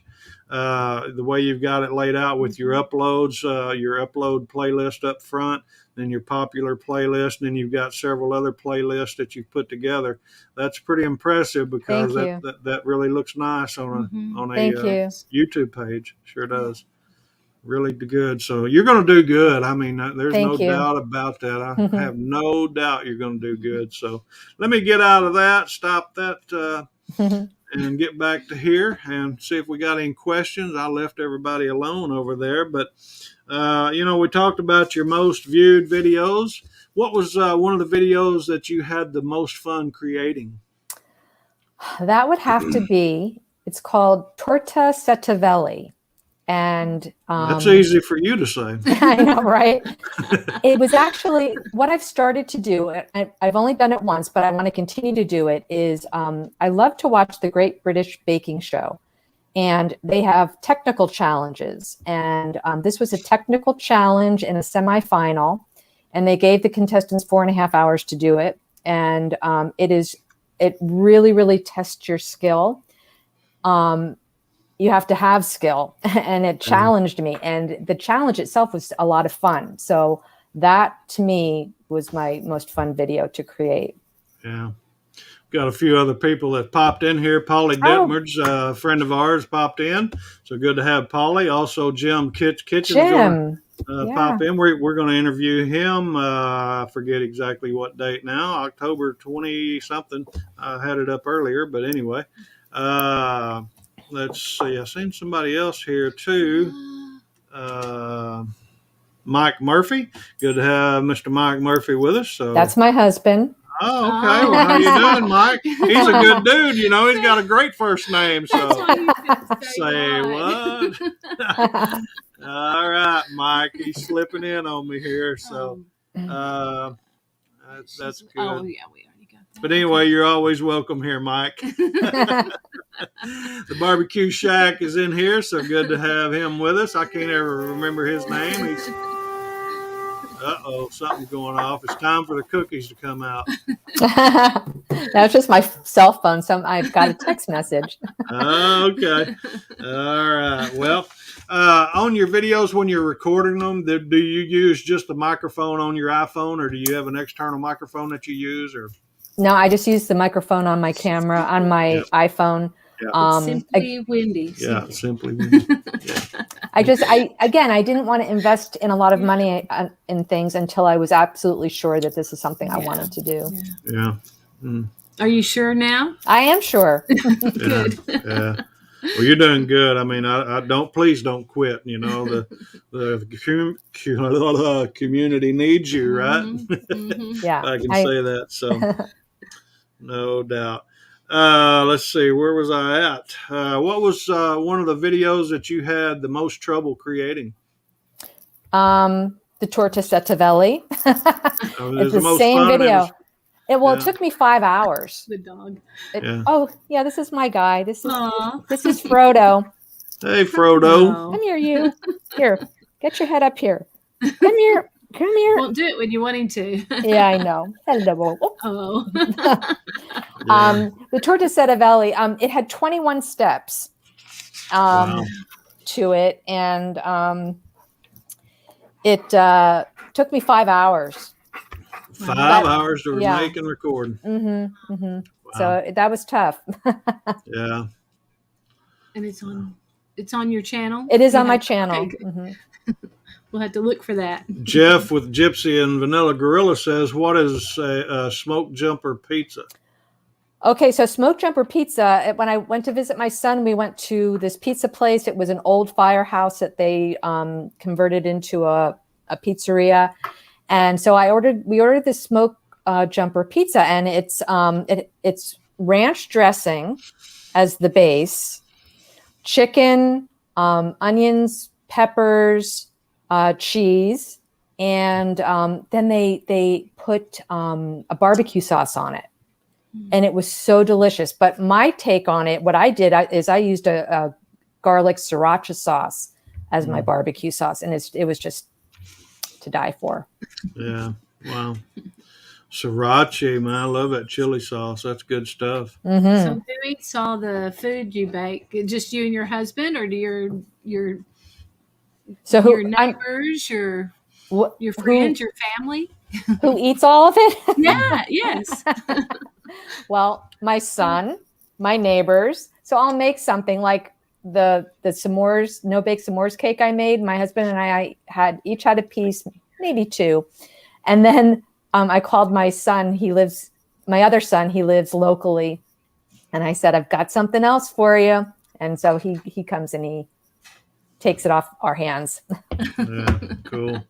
the way you've got it laid out with your uploads, your upload playlist up front, then your popular playlist, and then you've got several other playlists that you've put together. That's pretty impressive, because that really looks nice on a YouTube page. Sure does. Really good. So you're going to do good. I mean, there's no doubt about that. I have no doubt you're going to do good. So let me get out of that, stop that, and get back to here and see if we got any questions. I left everybody alone over there, but we talked about your most viewed videos. What was one of the videos that you had the most fun creating? That would have to be, it's called Torta Settavelli. And that's easy for you to say. I know, right? It was actually what I've started to do. I've only done it once, but I want to continue to do it. Is I love to watch the Great British Baking Show, and they have technical challenges. And this was a technical challenge in a semifinal, and they gave the contestants 4.5 hours to do it. And it really, really tests your skill. You have to have skill, and it challenged me, and the challenge itself was a lot of fun. So that to me was my most fun video to create. Yeah. Got a few other people that popped in here. Polly Detmer's a friend of ours popped in. So good to have Polly. Also Jim Kitchen pop in. We're going to interview him. I forget exactly what date now. October 20 something. I had it up earlier, but anyway. Let's see. I've seen somebody else here too. Mike Murphy. Good to have Mr. Mike Murphy with us. So that's my husband. Oh, okay. Well, how you doing, Mike? He's a good dude. He's got a great first name. So say what? All right, Mike. He's slipping in on me here. So that's good. Oh yeah, we already got that. But anyway, you're always welcome here, Mike. The Barbecue Shack is in here, so good to have him with us. I can't ever remember his name. Something's going off. It's time for the cookies to come out. That's just my cell phone. I've got a text message. Okay. All right. Well, on your videos, when you're recording them, do you use just the microphone on your iPhone, or do you have an external microphone that you use? Or No, I just use the microphone on my camera, on my iPhone. Yeah. Simply Wendy. Yeah, simply Wendy. Yeah. I didn't want to invest in a lot of money in things until I was absolutely sure that this is something I wanted to do. Yeah. Mm. Are you sure now? I am sure. Good. Yeah. Well, you're doing good. I mean, I please don't quit. You know, the community needs you, right? Mm-hmm. Yeah. I can say that. So no doubt. Let's see, where was I at? What was one of the videos that you had the most trouble creating? The torta settavelli. It's the most same fun. video. It took me 5 hours. The dog. Oh, yeah, this is my guy. This is Frodo. Hey, Frodo. Come here, you. Here, get your head up here. Come here. Come here. Won't do it when you want him to. Yeah, I know. Hello. Oh. The torta settavelli, it had 21 steps to it, and it took me 5 hours. 5 hours to make and record. Mm-hmm, mm-hmm. Wow. So that was tough. Yeah. And it's on your channel? It is on my channel. Okay, mm-hmm. We'll have to look for that. Jeff with Gypsy and Vanilla Gorilla says, what is a smoke jumper pizza? Okay, so smoke jumper pizza, when I went to visit my son, we went to this pizza place. It was an old firehouse that they converted into a pizzeria. And so we ordered this smoke jumper pizza, and it's ranch dressing as the base, chicken, onions, peppers, cheese, and then they put a barbecue sauce on it. And it was so delicious. But my take on it, what I did is I used a garlic sriracha sauce as my barbecue sauce, and it was just to die for. Yeah. Wow. Sriracha, man, I love that chili sauce. That's good stuff. Mm-hmm. So who eats all the food you bake? Just you and your husband, or do your neighbors, your friends, your family? Who eats all of it? Yeah. Yes. Well, my son, my neighbors. So I'll make something like the s'mores, no bake s'mores cake I made. My husband and I each had a piece, maybe two. And then I called my son. My other son, he lives locally. And I said, I've got something else for you. And so he comes and he takes it off our hands. Yeah, cool.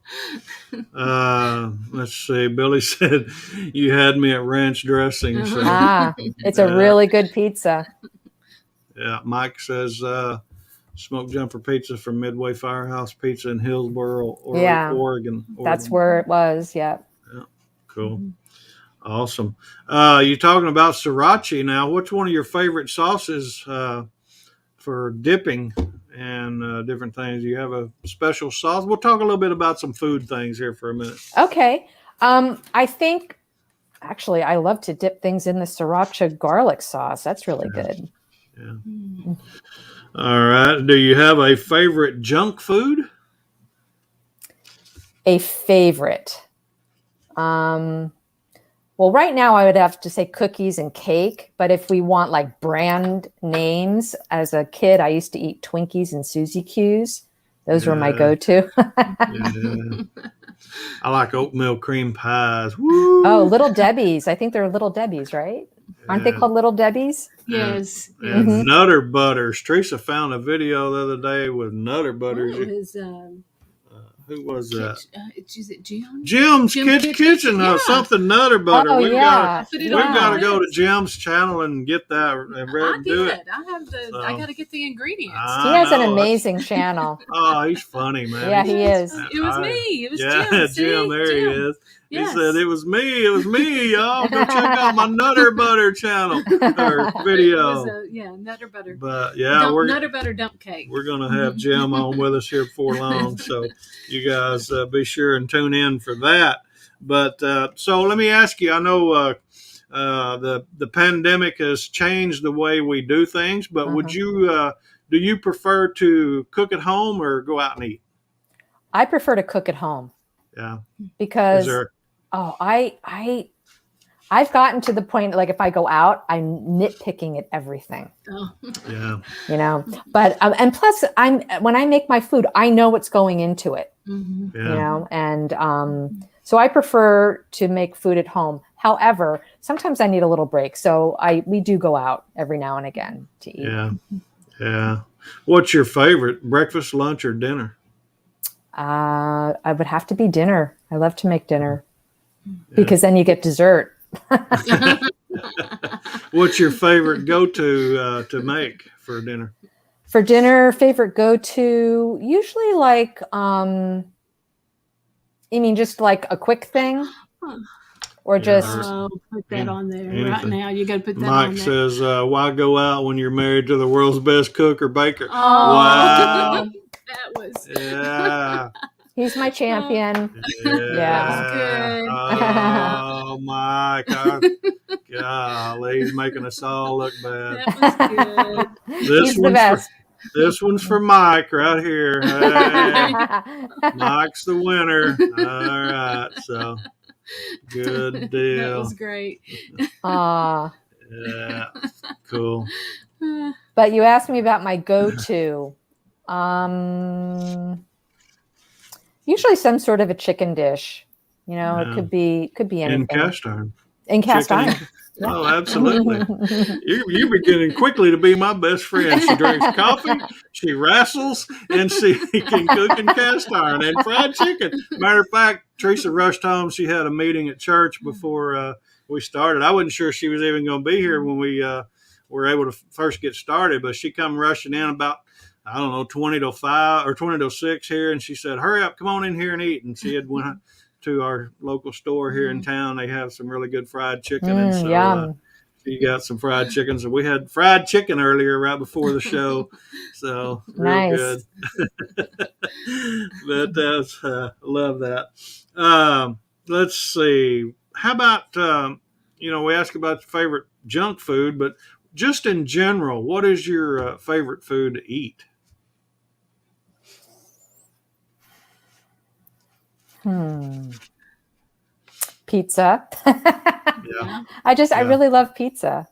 Let's see. Billy said you had me at ranch dressing. So. It's a really good pizza. Yeah. Mike says smoked jumper pizza from Midway Firehouse Pizza in Hillsboro, Oregon. That's where it was. Yeah. Yeah. Cool. Mm-hmm. Awesome. You're talking about sriracha now. What's one of your favorite sauces for dipping and different things? You have a special sauce? We'll talk a little bit about some food things here for a minute. Okay. I think actually I love to dip things in the sriracha garlic sauce. That's really good. Yeah. All right. Do you have a favorite junk food? A favorite. Well, right now I would have to say cookies and cake, but if we want like brand names, as a kid, I used to eat Twinkies and Suzy Q's. Those were my go-to. Yeah. I like oatmeal cream pies. Woo! Oh, Little Debbie's. I think they're Little Debbie's, right? Aren't they called Little Debbie's? Yes. And Nutter Butters. Teresa found a video the other day with Nutter Butters. Who was that? Is it Jim? Jim's Kitchen. Yeah. Something Nutter Butter. Oh, We've got to to go to Jim's channel and get that and do it. I got to get the ingredients. He has an amazing channel. Oh, he's funny, man. Yeah, he is. It was me. It was Jim. Jim. There he is. Yes. He said, it was me. Y'all go check out my Nutter Butter channel or video. Nutter Butter. But Nutter Butter dump cake. We're going to have Jim on with us here before long. So you guys be sure and tune in for that. But so let me ask you, I know the pandemic has changed the way we do things, but do you prefer to cook at home or go out and eat? I prefer to cook at home. Yeah. Because I I've gotten to the point, like if I go out, I'm nitpicking at everything. Oh. Yeah. But and plus, when I make my food, I know what's going into it. Mm-hmm. Yeah. And so I prefer to make food at home. However, sometimes I need a little break, so we do go out every now and again to eat. Yeah. Yeah. What's your favorite, breakfast, lunch, or dinner? I would have to be dinner. I love to make dinner because then you get dessert. What's your favorite go-to to make for dinner? For dinner, favorite go-to, usually like, just like a quick thing? Or just... put that on there right now. You got to put that on Mike there. says, why go out when you're married to the world's best cook or baker? Oh, wow. That was... Yeah. He's my champion. Yeah. Good. Oh, Mike. Golly, he's making us all look bad. That was good. He's the best. This one's for Mike right here. Hey, Mike's the winner. All right. So, good deal. That was great. Yeah. Cool. But you asked me about my go-to. Usually some sort of a chicken dish. It could be anything. In cast iron. In cast iron. Oh, absolutely. You're beginning quickly to be my best friend. She drinks coffee, she wrestles, and she can cook in cast iron and fried chicken. Matter of fact, Teresa rushed home. She had a meeting at church before we started. I wasn't sure she was even going to be here when we were able to first get started, but she come rushing in about, 20 to 5 or 20 to 6 here, and she said, hurry up, come on in here and eat. And she had went to our local store here in town. They have some really good fried chicken. And so she got some fried chicken. So we had fried chicken earlier right before the show. So real nice. Good. But that's, love that. Let's see. How about, we asked about your favorite junk food, but just in general, what is your favorite food to eat? Pizza. Yeah. I really love pizza.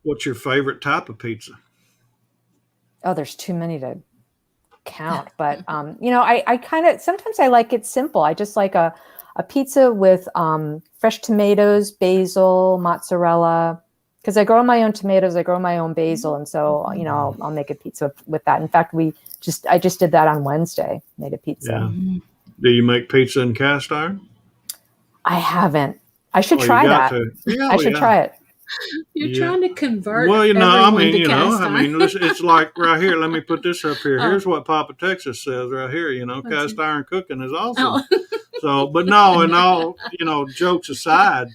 What's your favorite type of pizza? Oh, there's too many to count, but I kind of, sometimes I like it simple. I just like a pizza with fresh tomatoes, basil, mozzarella, because I grow my own tomatoes, I grow my own basil, and so I'll make a pizza with that. In fact, I just did that on Wednesday. Made a pizza. Yeah. Do you make pizza in cast iron? I haven't. I should try that. I should try it. You're trying to convert. Well, to cast iron. It's like right here. Let me put this up here. Here's what Papa Texas says right here. Cast iron cooking is awesome. So, but no, and all jokes aside,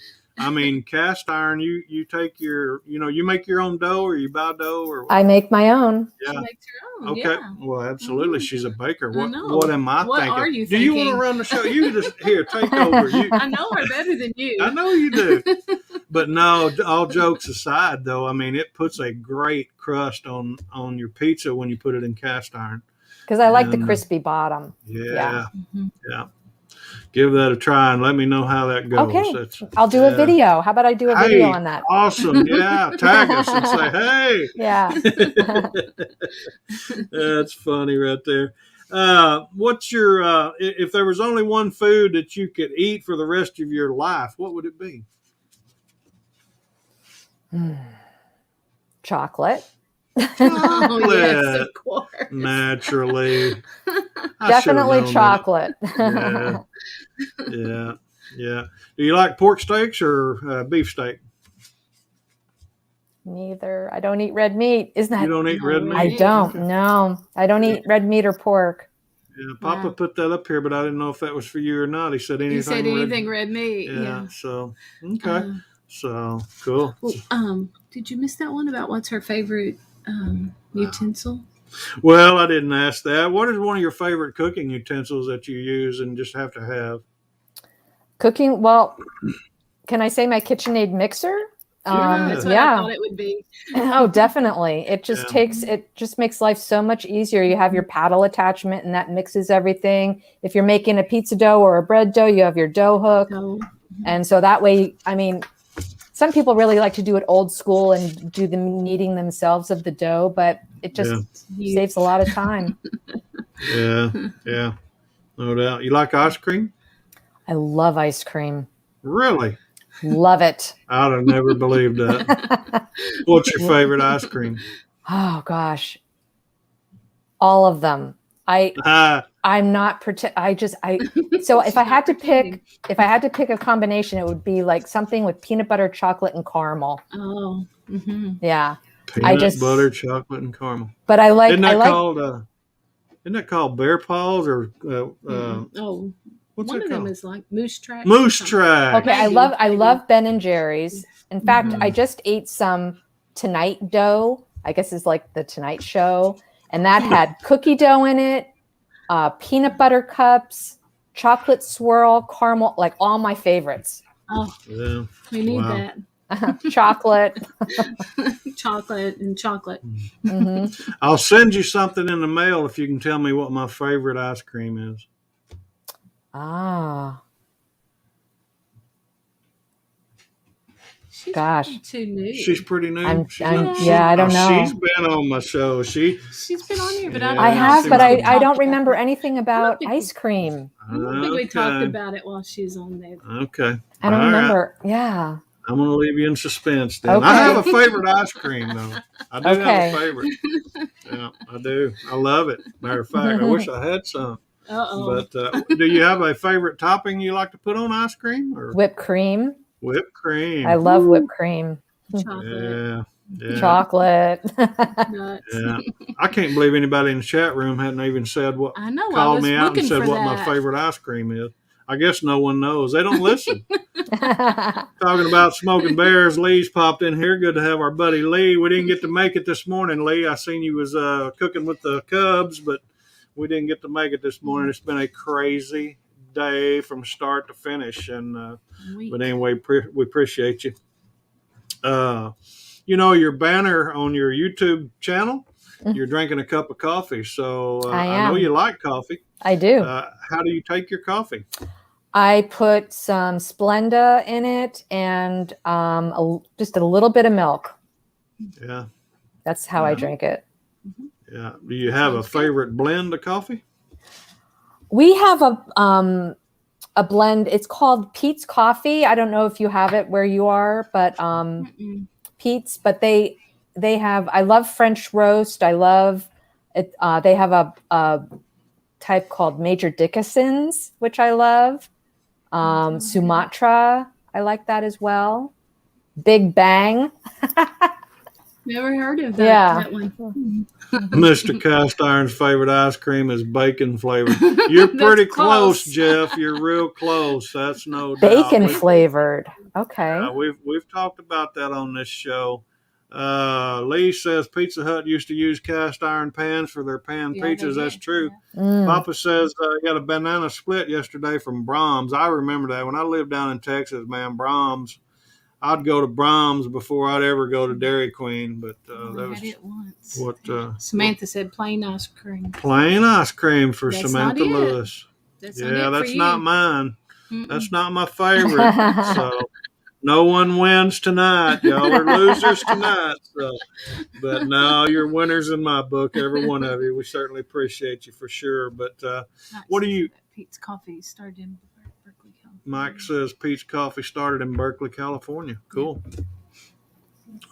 cast iron. You take your, you make your own dough, or you buy dough, or I make my own. Yeah. She makes her own. Okay. Yeah. Well, absolutely. She's a baker. I know. What am I What thinking? are you Do you thinking? want to run the show? You just here take over. I know her better than you. I know you do. But no, all jokes aside, though, it puts a great crust on your pizza when you put it in cast iron. Because I like the crispy bottom. Yeah. Yeah. Give that a try and let me know how that goes. Okay. I'll do a video. How about I do a video on that? Awesome. Yeah. Tag us and say, hey. Yeah. That's funny right there. What's your, if there was only one food that you could eat for the rest of your life, what would it be? Chocolate. Oh, yes, of course. Naturally. Definitely chocolate. Yeah. Do you like pork steaks or beef steak? Neither. I don't eat red meat. Isn't that? You don't eat red meat? I don't. Okay. No, I don't eat red meat or pork. Yeah, Papa put that up here, but I didn't know if that was for you or not. He said anything. He said anything red meat. Yeah. So okay. So cool. Well, did you miss that one about what's her favorite utensil? Well, I didn't ask that. What is one of your favorite cooking utensils that you use and just have to have? Cooking? Well, can I say my KitchenAid mixer? That's what I thought it would be. Oh, definitely. It just just makes life so much easier. You have your paddle attachment and that mixes everything. If you're making a pizza dough or a bread dough, you have your dough hook. And so that way, some people really like to do it old school and do the kneading themselves of the dough, but it just saves a lot of time. Yeah, no doubt. You like ice cream? I love ice cream. Really? Love it. I'd have never believed that. What's your favorite ice cream? Oh gosh, all of them. I'm not so if I had to pick a combination, it would be like something with peanut butter, chocolate, and caramel. Oh, mm-hmm. Yeah. Peanut butter, chocolate, and caramel. But I like. Isn't that called Bear Paws or? What's one of them is like Moose Track. Moose Track. Okay, I love Ben and Jerry's. In fact, I just ate some Tonight dough. I guess it's like the Tonight Show, and that had cookie dough in it, peanut butter cups, chocolate swirl, caramel, like all my favorites. Oh, yeah. We need that. Chocolate. Chocolate and chocolate. Mm-hmm. I'll send you something in the mail if you can tell me what my favorite ice cream is. Gosh, too new. She's pretty new. I don't know. She's been on my show. She's been on here, but I don't remember anything about ice cream. I don't think we talked about it while she was on there. Okay. I don't remember. Right. Yeah. I'm going to leave you in suspense then. Okay. I have a favorite ice cream, though. I do have a favorite. Yeah, I do. I love it. Matter of fact, I wish I had some. Uh-oh. But do you have a favorite topping you like to put on ice cream? Or? Whipped cream. Whipped cream. I love whipped cream. Chocolate. Yeah. Chocolate. Yeah. I can't believe anybody in the chat room hadn't even said what. I know. Called me out and said what my favorite ice cream is. I guess no one knows. They don't listen. Talking about smoking bears, Lee's popped in here. Good to have our buddy Lee. We didn't get to make it this morning, Lee. I seen you was cooking with the Cubs, but we didn't get to make it this morning. It's been a crazy day from start to finish, and but anyway, we appreciate you. Your banner on your YouTube channel, you're drinking a cup of coffee, so I know you like coffee. I do. How do you take your coffee? I put some Splenda in it and just a little bit of milk. Yeah, that's how I drink it. Yeah. Do you have a favorite blend of coffee? We have a blend. It's called Pete's Coffee. I don't know if you have it where you are, but Pete's. But they have. I love French roast. I love it. They have a type called Major Dickinson's, which I love. Sumatra. I like that as well. Big Bang. Never heard of that one. Mr. Cast Iron's favorite ice cream is bacon flavored. You're pretty close, Jeff. You're real close. That's no doubt. Bacon flavored. Okay. We've talked about that on this show. Lee says Pizza Hut used to use cast iron pans for their pan pizzas. That's true. Yeah. Papa says he got a banana split yesterday from Brahms. I remember that when I lived down in Texas, man. Brahms. I'd go to Brahms before I'd ever go to Dairy Queen, but that was it once. What Samantha said. Plain ice cream. Plain ice cream for That's Samantha Lewis. That's that's not mine. Mm-mm. That's not my favorite. So no one wins tonight. Y'all are losers tonight. So, but no, you're winners in my book. Every one of you. We certainly appreciate you for sure. But what do you? Pete's Coffee started in Berkeley, California. Mike says Pete's Coffee started in Berkeley, California. Cool.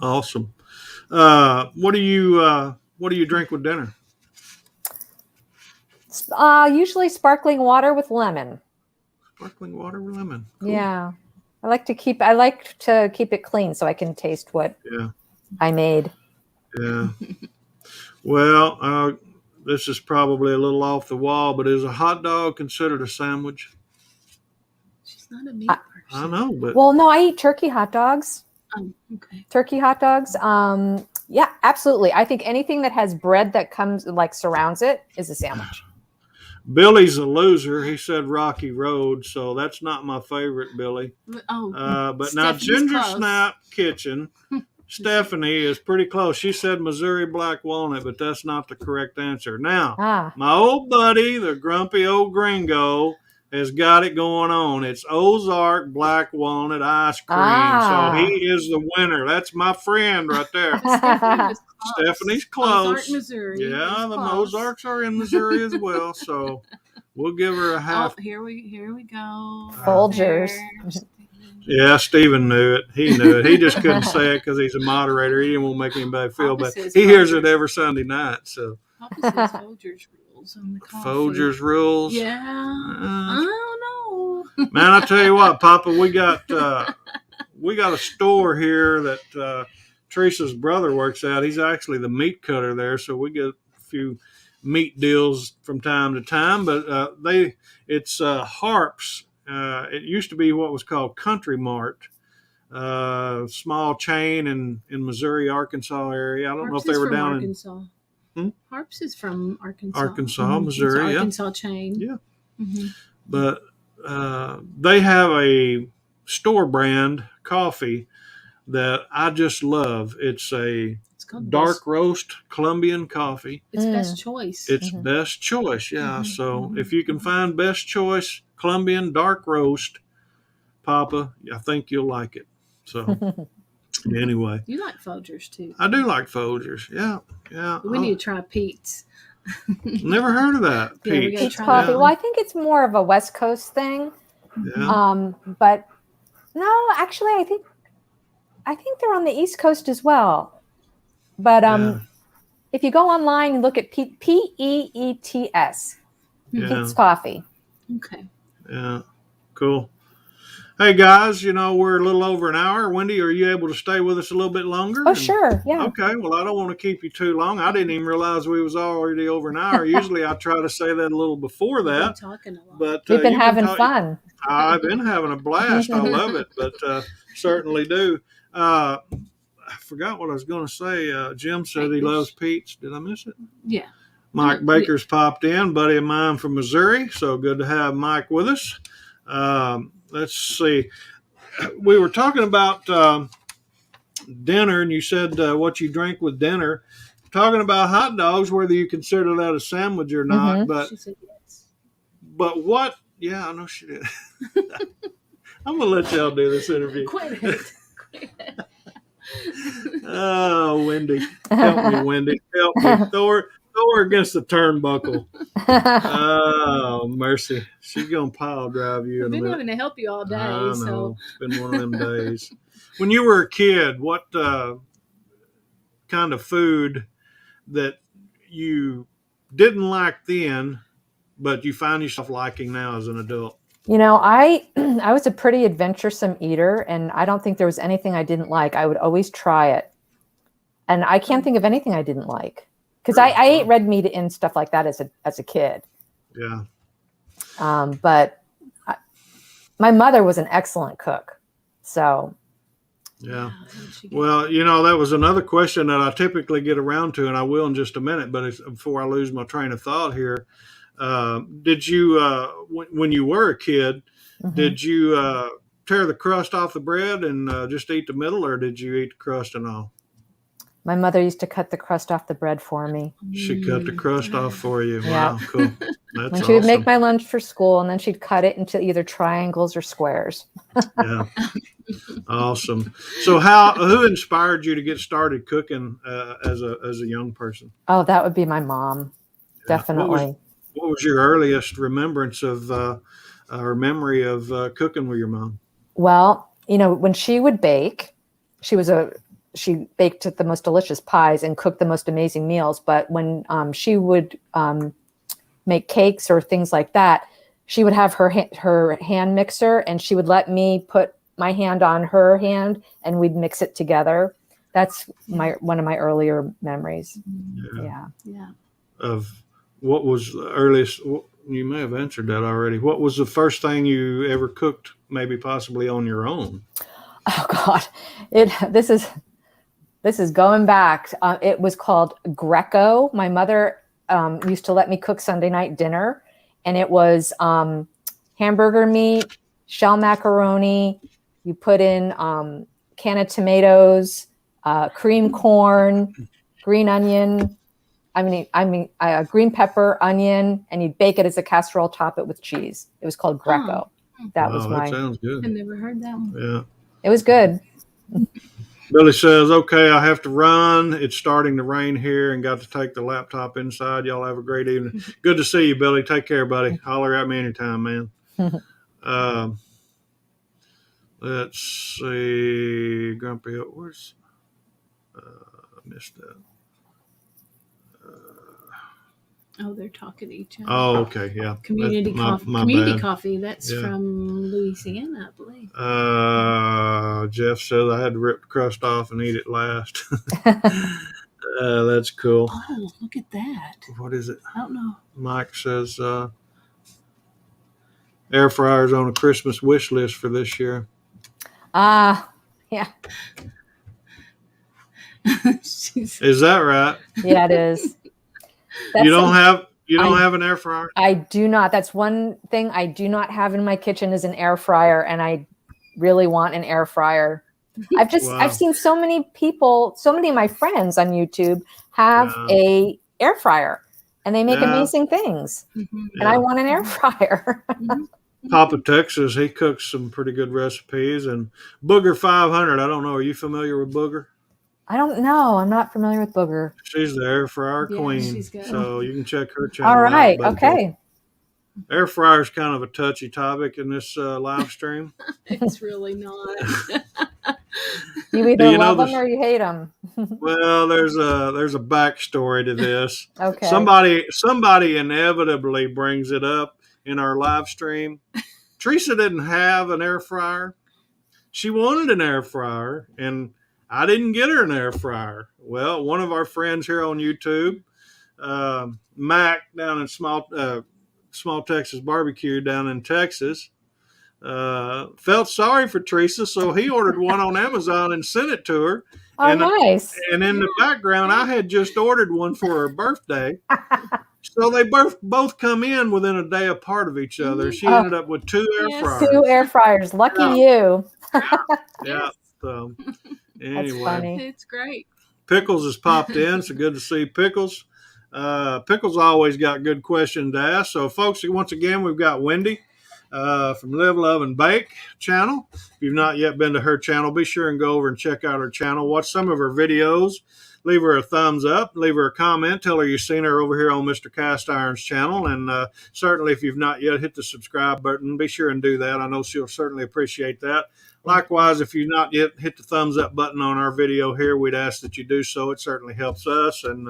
Awesome. What do you drink with dinner? Usually sparkling water with lemon. Sparkling water with lemon. Cool. Yeah. I like to keep it clean so I can taste what I made. Yeah. Well, this is probably a little off the wall, but is a hot dog considered a sandwich? She's not a meat person. I know, but well, no, I eat turkey hot dogs. Okay. Turkey hot dogs. Yeah, absolutely. I think anything that has bread that comes surrounds it is a sandwich. Billy's a loser. He said Rocky Road, so that's not my favorite, Billy. But Stephanie's now Ginger close. Snap Kitchen, Stephanie is pretty close. She said Missouri Black Walnut, but that's not the correct answer. Now, my old buddy, the grumpy old gringo, has got it going on. It's Ozark Black Walnut Ice Cream. Ah. So he is the winner. That's my friend right there. Stephanie's close. Ozark, Missouri. Yeah, the Ozarks are in Missouri as well. So we'll give her a half. Oh, here we go. Folgers. Yeah, Stephen knew it. He knew it. He just couldn't say it because he's a moderator. He didn't want to make anybody feel bad. He hears it every Sunday night. So Papa says Folgers rules on the coffee. Folgers rules. Yeah. I don't know. Man, I tell you what, Papa, we got a store here that Teresa's brother works at. He's actually the meat cutter there, so we get a few meat deals from time to time. But it's Harps. It used to be what was called Country Mart, small chain in Missouri, Arkansas area. I don't know if they were down Arkansas. Harps is from Arkansas. Arkansas, Missouri, it's Arkansas chain. Yeah. Mm-hmm. But they have a store brand coffee that I just love. It's dark roast Colombian coffee. It's best choice. It's best choice, yeah. So if you can find best choice Colombian dark roast, Papa, I think you'll like it. So anyway. You like Folgers too. I do like Folgers, yeah. We need to try Pete's. Never heard of that. Pete's coffee. Well, I think it's more of a West Coast thing. Yeah. But no, actually, I think they're on the East Coast as well. But if you go online and look at Peets, Pete's Coffee. Okay. Yeah. Cool. Hey guys, we're a little over an hour. Wendy, are you able to stay with us a little bit longer? Oh, sure. Yeah. Okay. Well, I don't want to keep you too long. I didn't even realize we was already over an hour. Usually I try to say that a little before that. We've been talking a lot. But we've been having fun. I've been having a blast. I love it, but certainly do. I forgot what I was going to say. Jim said he loves Pete's. Did I miss it? Yeah. Mike Baker's popped in, buddy of mine from Missouri. So good to have Mike with us. Let's see. We were talking about dinner, and you said what you drank with dinner. Talking about hot dogs, whether you consider that a sandwich or not. But she said yes. But what? Yeah, I know she did. I'm gonna let y'all do this interview. Quit it. Oh, Wendy, help me, Wendy, help me. Throw her against the turnbuckle. Oh, mercy. She's going to pile drive you I've in a been minute. having to help you all day. I know. So. It's been one of them days. When you were a kid, what kind of food that you didn't like then, but you find yourself liking now as an adult? I was a pretty adventuresome eater, and I don't think there was anything I didn't like. I would always try it. And I can't think of anything I didn't like. Because I ate red meat and stuff like that as a kid. Yeah. But my mother was an excellent cook. So. Yeah. Well, that was another question that I typically get around to, and I will in just a minute. But before I lose my train of thought here, did you, when you were a kid, did you tear the crust off the bread and just eat the middle, or did you eat the crust and all? My mother used to cut the crust off the bread for me. She cut the crust off for you. Yeah. Wow, cool. That's when she would make my lunch for school, and then she'd cut it into either triangles or squares. Yeah. Awesome. So who inspired you to get started cooking as a young person? Oh, that would be my mom. Yeah. Definitely. What was your earliest remembrance of or memory of cooking with your mom? Well, when she would bake, she baked the most delicious pies and cooked the most amazing meals. But when she would make cakes or things like that, she would have her hand mixer, and she would let me put my hand on her hand, and we'd mix it together. That's one of my earlier memories. Yeah. Of what was the earliest? You may have answered that already. What was the first thing you ever cooked, maybe possibly on your own? Oh God, this is going back. It was called Greco. My mother used to let me cook Sunday night dinner, and it was hamburger meat, shell macaroni. You put in can of tomatoes, cream corn, green onion, green pepper, onion, and you'd bake it as a casserole, top it with cheese. It was called Greco. That sounds good. I've never heard that one. Yeah. It was good. Billy says, okay, I have to run. It's starting to rain here and got to take the laptop inside. Y'all have a great evening. Good to see you, Billy. Take care, buddy. Holler at me anytime, man. Let's see. Grumpy, where's I missed that. They're talking to each other. Oh, okay, yeah. Community coffee. Community coffee. That's from Louisiana, I believe. Jeff says I had to rip the crust off and eat it last. That's cool. Oh, look at that. What is it? I don't know. Mike says air fryers on a Christmas wish list for this year. Yeah. Is that right? Yeah, it is. You don't have an air fryer? I do not. That's one thing I do not have in my kitchen is an air fryer, and I really want an air fryer. I've seen so many people, so many of my friends on YouTube have a air fryer, and they make amazing things. And I want an air fryer. Papa Texas, he cooks some pretty good recipes. And Booger 500, I don't know. Are you familiar with Booger? I don't know. I'm not familiar with Booger. She's the air fryer queen. She's good. So you can check her channel out. All right. out. Okay. Air fryer is kind of a touchy topic in this live stream. It's really not. You either love them or you hate them. Well, there's a backstory to this. Okay. Somebody inevitably brings it up in our live stream. Teresa didn't have an air fryer. She wanted an air fryer, and I didn't get her an air fryer. Well, one of our friends here on YouTube, Mac down in Small Texas Barbecue down in Texas, felt sorry for Teresa, so he ordered one on Amazon and sent it to her. Oh, nice. And in the background, I had just ordered one for her birthday. So they both come in within a day apart of each other. She ended up with 2 air fryers. 2 air fryers. Lucky you. Yeah. So anyway. That's funny. It's great. Pickles has popped in, so good to see Pickles. Pickles always got good questions to ask. So, folks, once again, we've got Wendy from Live, Love, and Bake channel. If you've not yet been to her channel, be sure and go over and check out her channel. Watch some of her videos. Leave her a thumbs up. Leave her a comment. Tell her you've seen her over here on Mr. Cast Iron's channel. And certainly, if you've not yet hit the subscribe button, be sure and do that. I know she'll certainly appreciate that. Likewise, if you've not yet hit the thumbs up button on our video here, we'd ask that you do so. It certainly helps us, and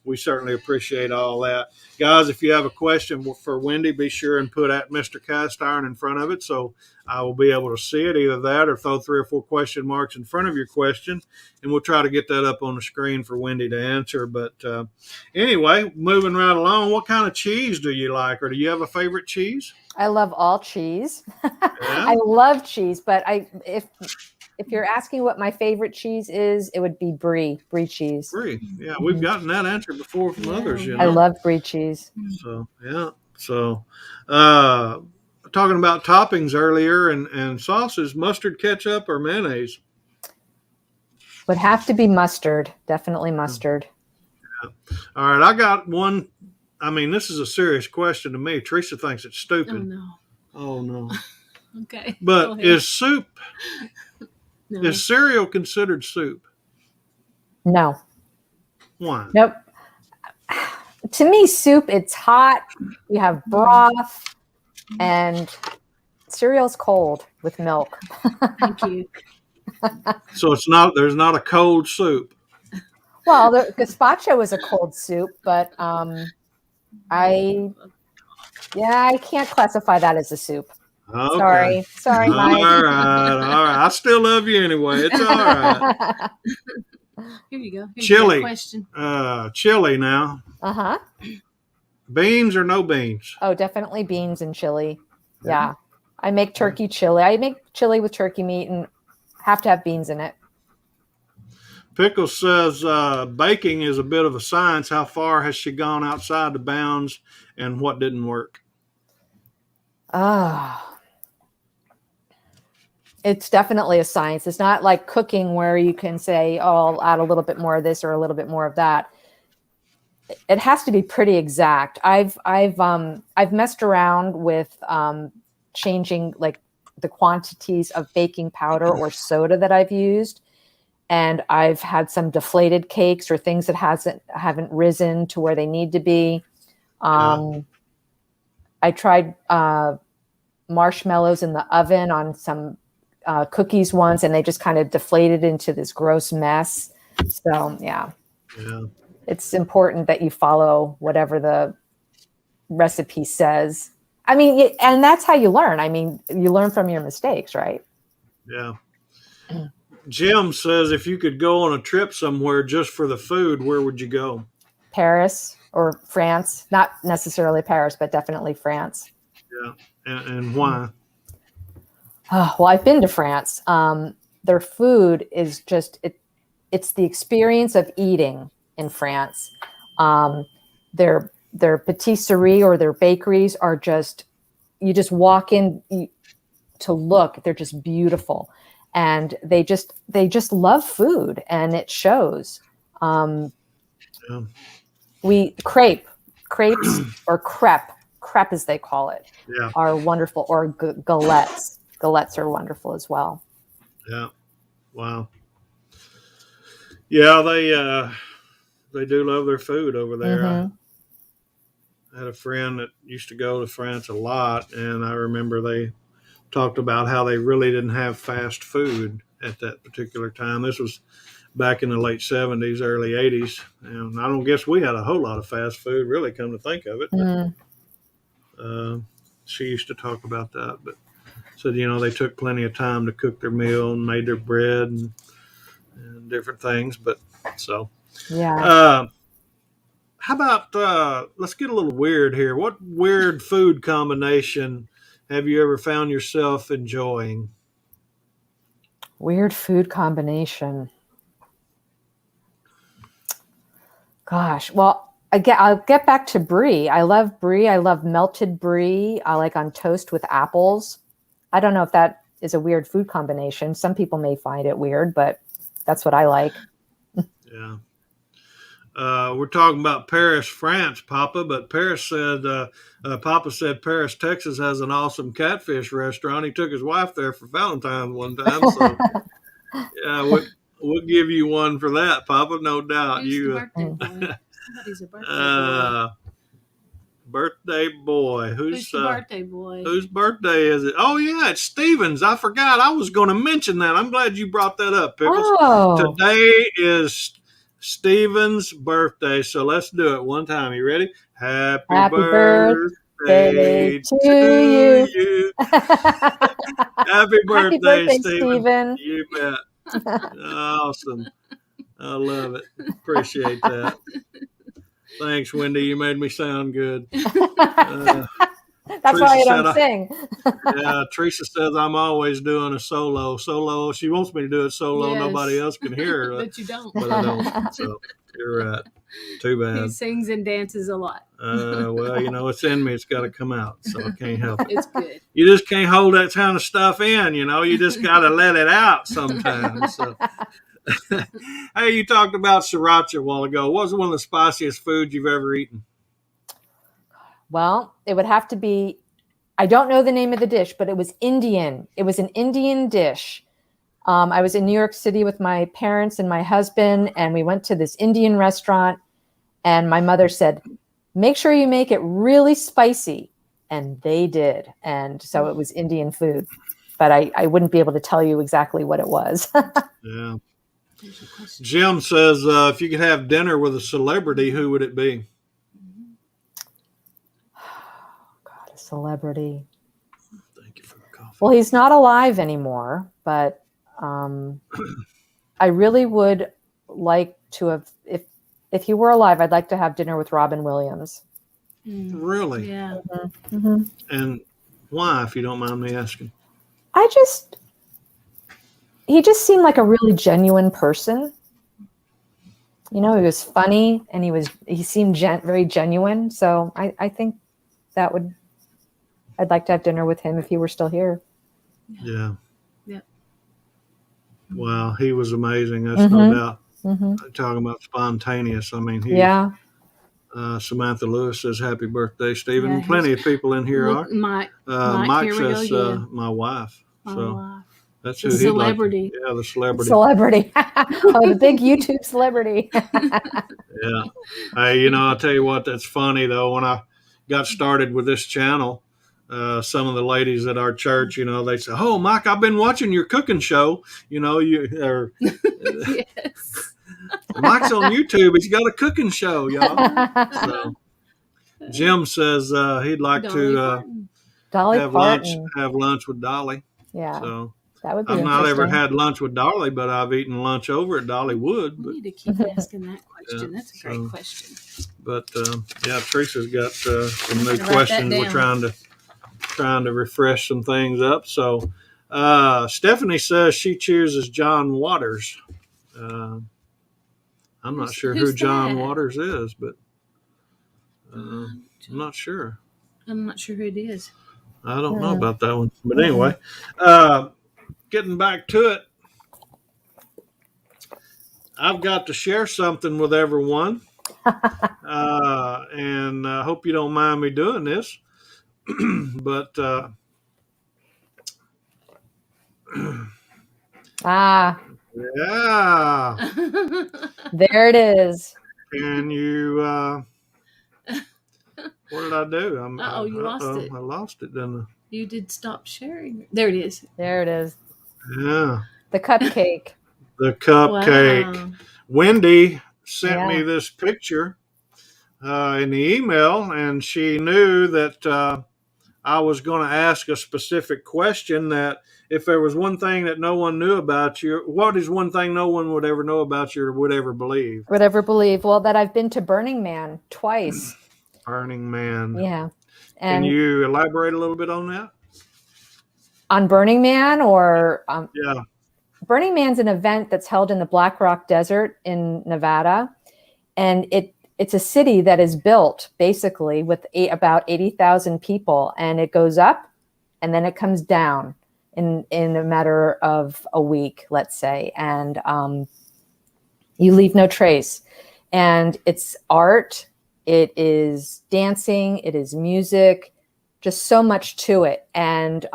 we certainly appreciate all that. Guys, if you have a question for Wendy, be sure and put at Mr. Cast Iron in front of it so I will be able to see it, either that or throw 3 or 4 question marks in front of your question, and we'll try to get that up on the screen for Wendy to answer. But anyway, moving right along, what kind of cheese do you like, or do you have a favorite cheese? I love all cheese. Yeah. I love cheese, but if you're asking what my favorite cheese is, it would be brie cheese. Brie, yeah, we've gotten that answer before from others. You know? I love brie cheese. So yeah, talking about toppings earlier and sauces, mustard, ketchup, or mayonnaise? Would have to be mustard. Definitely mustard. Yeah. All right, I got one. I mean, this is a serious question to me. Teresa thinks it's stupid. Oh, no. Okay. But is soup, No. is cereal considered soup? No. Why? Nope. To me, soup, it's hot. You have broth, and cereal's cold with milk. Thank you. So there's not a cold soup. Well, the gazpacho is a cold soup, but I can't classify that as a soup. Okay. Sorry, Mike. All right. I still love you anyway. It's all right. Here you go. Chili. Question. Chili now. Uh-huh. Beans or no beans? Oh, definitely beans and chili. Yeah. I make turkey chili. I make chili with turkey meat and have to have beans in it. Pickle says baking is a bit of a science. How far has she gone outside the bounds, and what didn't work? It's definitely a science. It's not like cooking where you can say, oh, I'll add a little bit more of this or a little bit more of that. it has to be pretty exact. I've messed around with changing like the quantities of baking powder or soda that I've used, and I've had some deflated cakes or things that haven't risen to where they need to be. I tried marshmallows in the oven on some cookies once, and they just kind of deflated into this gross mess. So yeah. It's important that you follow whatever the recipe says. I mean, and that's how you learn. I mean, you learn from your mistakes, right? Yeah. Jim says, if you could go on a trip somewhere just for the food, where would you go? Paris or France. Not necessarily Paris, but definitely France. Yeah. And why? Well, I've been to France. Their food is just, it's the experience of eating in France. Their patisserie or their bakeries are just, you just walk in to look, they're just beautiful. And they just love food, and it shows. Crepes or crepe as they call it, are wonderful. Or galettes. Galettes are wonderful as well. Yeah. Wow. Yeah, they do love their food over there. Mm-hmm. I had a friend that used to go to France a lot, and I remember they talked about how they really didn't have fast food at that particular time. This was back in the late 70s, early 80s, and I don't guess we had a whole lot of fast food, really, come to think of it. But, she used to talk about that, but said, they took plenty of time to cook their meal and made their bread and different things. But so, yeah. How about, let's get a little weird here. What weird food combination have you ever found yourself enjoying? Weird food combination. Gosh, well, I'll get back to brie. I love brie. I love melted brie. I like on toast with apples. I don't know if that is a weird food combination. Some people may find it weird, but that's what I like. Yeah. We're talking about Paris, France, Papa, but Papa said Paris, Texas has an awesome catfish restaurant. He took his wife there for Valentine's one time. So, yeah, we'll give you one for that, Papa, no doubt. Who's the birthday boy? Somebody's a birthday boy. Birthday boy. Who's the birthday boy? Whose birthday is it? Oh, yeah, it's Steven's. I forgot. I was going to mention that. I'm glad you brought that up, Pickles. Oh. Today is Steven's birthday, so let's do it one time. You ready? Happy birthday to you. Happy birthday, Steven. You bet. Awesome. I love it. Appreciate that. Thanks, Wendy. You made me sound good. That's why I don't sing. Yeah, Teresa says I'm always doing a solo. She wants me to do it solo. Yes. Nobody else can hear her. But you don't. But I don't. So you're right. Too bad. He sings and dances a lot. Well, it's in me. It's got to come out. So I can't help it. It's good. You just can't hold that kind of stuff in. You just got to let it out sometimes. So. Hey, you talked about sriracha a while ago. What was one of the spiciest foods you've ever eaten? Well, it would have to be, I don't know the name of the dish, but it was Indian. It was an Indian dish. I was in New York City with my parents and my husband, and we went to this Indian restaurant, and my mother said, make sure you make it really spicy. And they did. And so it was Indian food, but I wouldn't be able to tell you exactly what it was. Yeah. Jim says, if you could have dinner with a celebrity, who would it be? God, a celebrity. Thank you for the coffee. Well, he's not alive anymore, but I really would like to have, if he were alive, I'd like to have dinner with Robin Williams. Really? Yeah. Mm-hmm. And why, if you don't mind me asking? He just seemed like a really genuine person. He was funny, and he seemed very genuine. So I think I'd like to have dinner with him if he were still here. Yeah. Yeah. Wow. He was amazing. That's no doubt. Talking about spontaneous. I mean, Samantha Lewis says, happy birthday, Stephen. Yeah, Plenty of people in here are. Mike Mike here we says, go again. my wife. My So wife. that's The who he'd like to, celebrity. yeah, the celebrity. Celebrity. Oh, the big YouTube celebrity. Yeah. Hey, I'll tell you what, that's funny, though. When I got started with this channel, some of the ladies at our church, they say, oh, Mike, I've been watching your cooking show. Yes. Mike's on YouTube. He's got a cooking show, y'all. So Jim says he'd like to have lunch with Dolly. Yeah. So that would be I've not ever had lunch with Dolly, but I've eaten lunch over at Dollywood. We need to keep asking that question. That's a great question. But Teresa's got some new questions. We're trying to refresh some things up. So Stephanie says she chooses John Waters. I'm not sure who John Waters is, but I'm not sure. I'm not sure who it is. I don't know about that one. But anyway, getting back to it, I've got to share something with everyone. And I hope you don't mind me doing this. But yeah, there it is. Can you? What did I do? You lost it. I lost it, didn't I? You did stop sharing. There it is. There it is. Yeah. The cupcake. The cupcake. Wow. Wendy sent me this picture in the email, and she knew that I was going to ask a specific question, that if there was one thing that no one knew about you, what is one thing no one would ever know about you or would ever believe? Would ever believe? Well, that I've been to Burning Man twice. Burning Man. Yeah. And can you elaborate a little bit on that? On Burning Man or? Yeah. Burning Man's an event that's held in the Black Rock Desert in Nevada. And it's a city that is built basically with about 80,000 people. And it goes up and then it comes down in a matter of a week, let's say. And you leave no trace. And it's art. It is dancing, it is music, just so much to it. And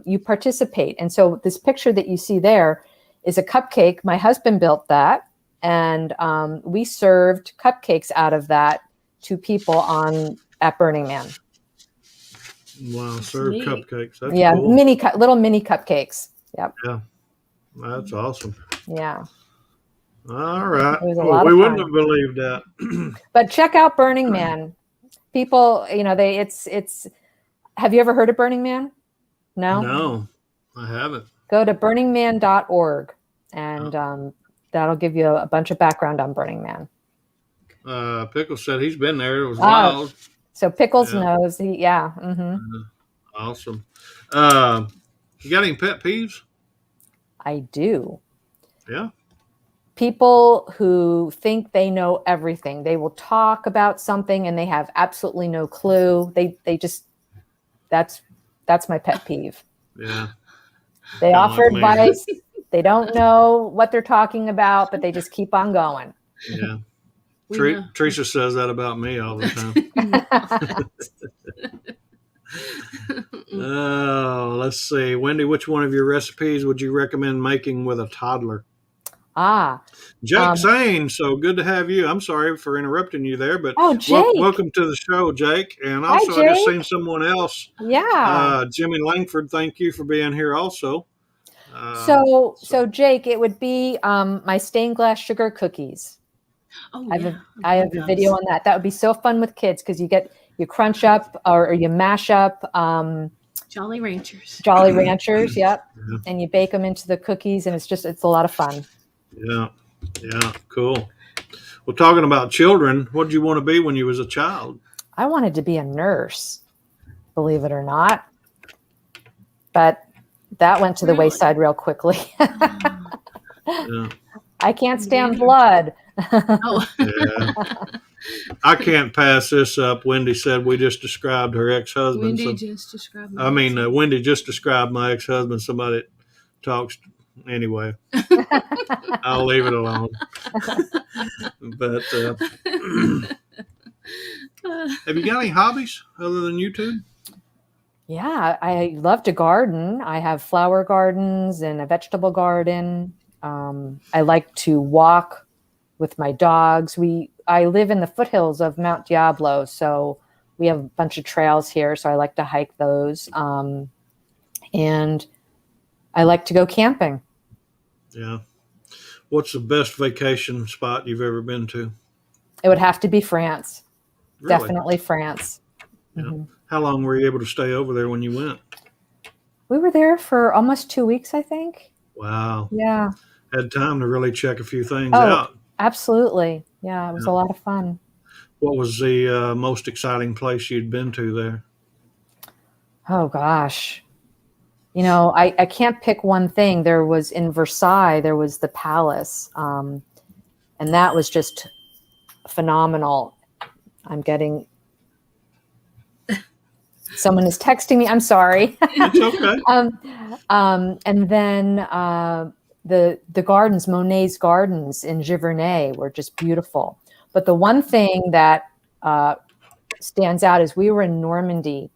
you participate. And so this picture that you see there is a cupcake. My husband built that. And we served cupcakes out of that to people at Burning Man. Wow, serve cupcakes. That's cool. Little mini cupcakes. Yep. Yeah, that's awesome. Yeah. All right. We wouldn't have believed that. But check out Burning Man. People, it's. Have you ever heard of Burning Man? No? No, I haven't. Go to burningman.org and that'll give you a bunch of background on Burning Man. Pickles said he's been there. It was wild. So Pickles knows. Awesome. You got any pet peeves? I do. Yeah. People who think they know everything. They will talk about something and they have absolutely no clue. They just, that's my pet peeve. Yeah. They offer advice. They don't know what they're talking about, but they just keep on going. Yeah. Teresa says that about me all the time. Oh, let's see. Wendy, which one of your recipes would you recommend making with a toddler? Jake Zane, so good to have you. I'm sorry for interrupting you there, but welcome to the show, Jake. And also, I just seen someone else. Yeah. Jimmy Langford, thank you for being here also. So Jake, it would be my stained glass sugar cookies. Oh, I have a video on that. That would be so fun with kids because you crunch up or you mash up Jolly Ranchers. Yep. Yeah. And you bake them into the cookies, and it's a lot of fun. Yeah, cool. Well, talking about children, what did you want to be when you was a child? I wanted to be a nurse, believe it or not. But that went to the wayside real quickly. Yeah. I can't stand blood. Yeah. I can't pass this up. Wendy said we just described her ex-husband. Wendy just described my ex-husband. Somebody that talks. Anyway, I'll leave it alone. But Have you got any hobbies other than YouTube? Yeah, I love to garden. I have flower gardens and a vegetable garden. I like to walk with my dogs. I live in the foothills of Mount Diablo, so we have a bunch of trails here, so I like to hike those. And I like to go camping. Yeah. What's the best vacation spot you've ever been to? It would have to be France. Really? Definitely France. Yeah. Mm-hmm. How long were you able to stay over there when you went? We were there for almost 2 weeks, I think. Wow. Yeah. Had time to really check a few things Oh, out. absolutely. Yeah, it was a lot of fun. What was the most exciting place you'd been to there? Oh, gosh. I can't pick one thing. There was in Versailles, there was the palace. And that was just phenomenal. I'm getting... Someone is texting me. I'm sorry. It's okay. And then the gardens, Monet's gardens in Giverny were just beautiful. But the one thing that stands out is we were in Normandy,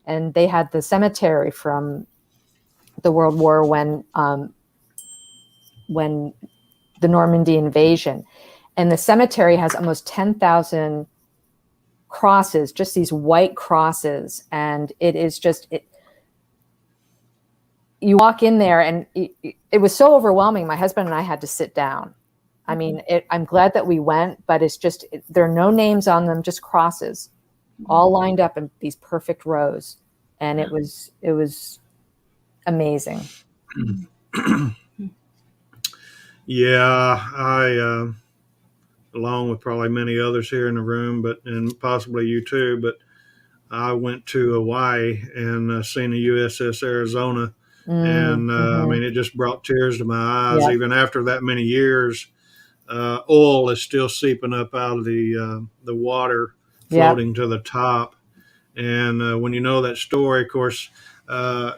and they had the cemetery from the World War when the Normandy invasion, and the cemetery has almost 10,000 crosses, just these white crosses, and it is just you walk in there and it was so overwhelming. My husband and I had to sit down. I mean, I'm glad that we went, but it's just there are no names on them, just crosses all lined up in these perfect rows, and it was amazing. Yeah, I along with probably many others here in the room, and possibly you too, but I went to Hawaii and seen the USS Arizona, and I mean, it just brought tears to my eyes. Yep. Even after that many years, oil is still seeping up out of the water, floating to the top. And when you know that story, of course, my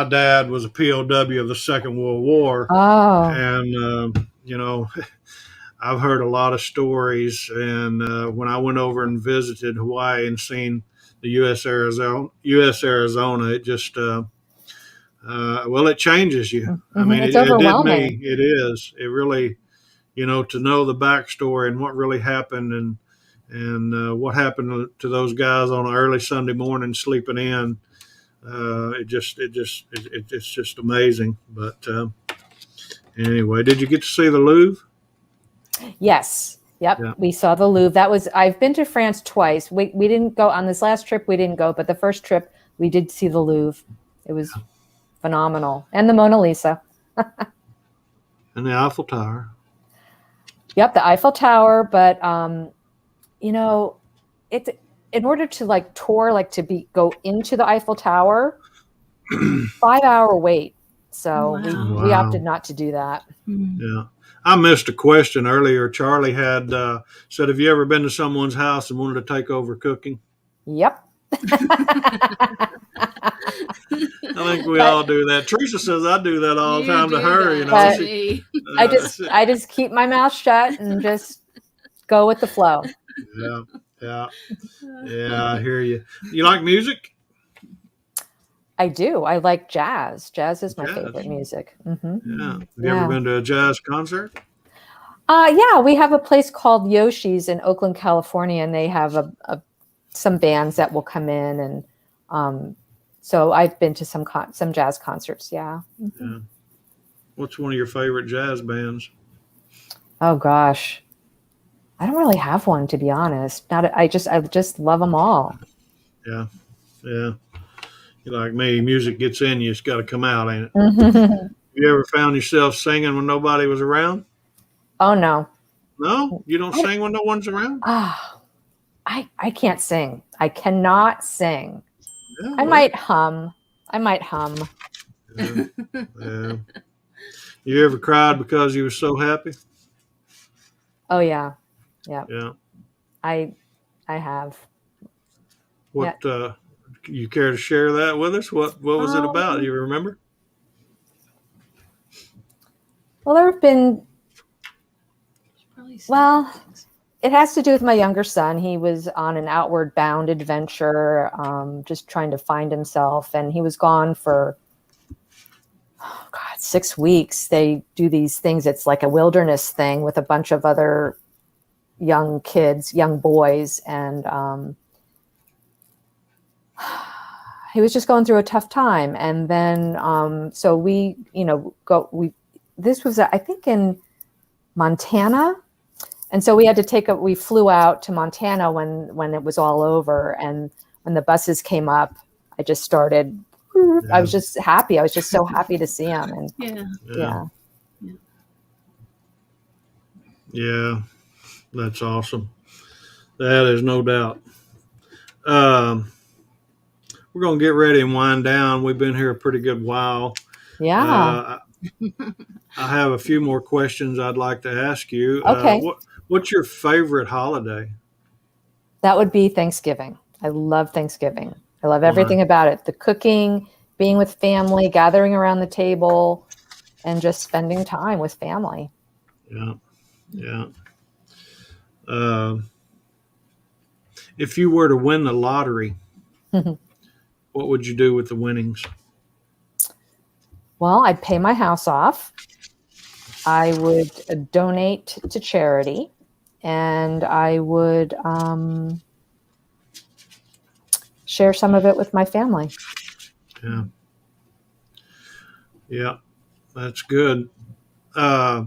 dad was a POW of the Second World War, and I've heard a lot of stories, and when I went over and visited Hawaii and seen the U.S. Arizona, it just, it changes you. Mm-hmm. I mean, it's it did overwhelming. me. It is. It really, to know the backstory and what really happened, and what happened to those guys on an early Sunday morning sleeping in. It's just amazing. But anyway, did you get to see the Louvre? Yes. Yep. Yeah. We saw the Louvre. I've been to France twice. We didn't go on this last trip. We didn't go, but the first trip we did see the Louvre. It was phenomenal. And the Mona Lisa. And the Eiffel Tower. Yep. The Eiffel Tower. But, it's in order to tour, go into the Eiffel Tower, 5-hour wait. So we opted not to do that. Yeah. I missed a question earlier. Charlie had said, have you ever been to someone's house and wanted to take over cooking? Yep. I think we all do that. Teresa says I do that all the time to her. I just keep my mouth shut and just go with the flow. Yeah. I hear you. You like music? I do. I like jazz. Jazz is my favorite music. Mm-hmm. Yeah. Have you ever been to a jazz concert? Yeah, we have a place called Yoshi's in Oakland, California, and they have some bands that will come in, and so I've been to some jazz concerts. Yeah. Mm-hmm. Yeah. What's one of your favorite jazz bands? Oh gosh, I don't really have one, to be honest. I just love them all. Yeah. You're like me, music gets in you. It's got to come out, ain't it? Mm-hmm. You ever found yourself singing when nobody was around? Oh, no. No? You don't sing when no one's around? I can't sing. I cannot sing. Yeah, I might hum. Yeah. You ever cried because you were so happy? Oh, yeah. Yeah. I have. What, you care to share that with us? What was it about? Do you remember? Well, there have been, It has to do with my younger son. He was on an outward bound adventure, just trying to find himself. And he was gone for, 6 weeks. They do these things. It's like a wilderness thing with a bunch of other young kids, young boys. And he was just going through a tough time. And then, so we, this was, I think, in Montana. And so we had to we flew out to Montana when it was all over. And when the buses came up, I just started, I was just happy. I was just so happy to see him. And Yeah, that's awesome. That is no doubt. We're going to get ready and wind down. We've been here a pretty good while. Yeah. I have a few more questions I'd like to ask you. Okay. What's your favorite holiday? That would be Thanksgiving. I love Thanksgiving. I love everything about it. The cooking, being with family, gathering around the table, and just spending time with family. Yeah. If you were to win the lottery, what would you do with the winnings? Well, I'd pay my house off. I would donate to charity, and I would share some of it with my family. Yeah, that's good. I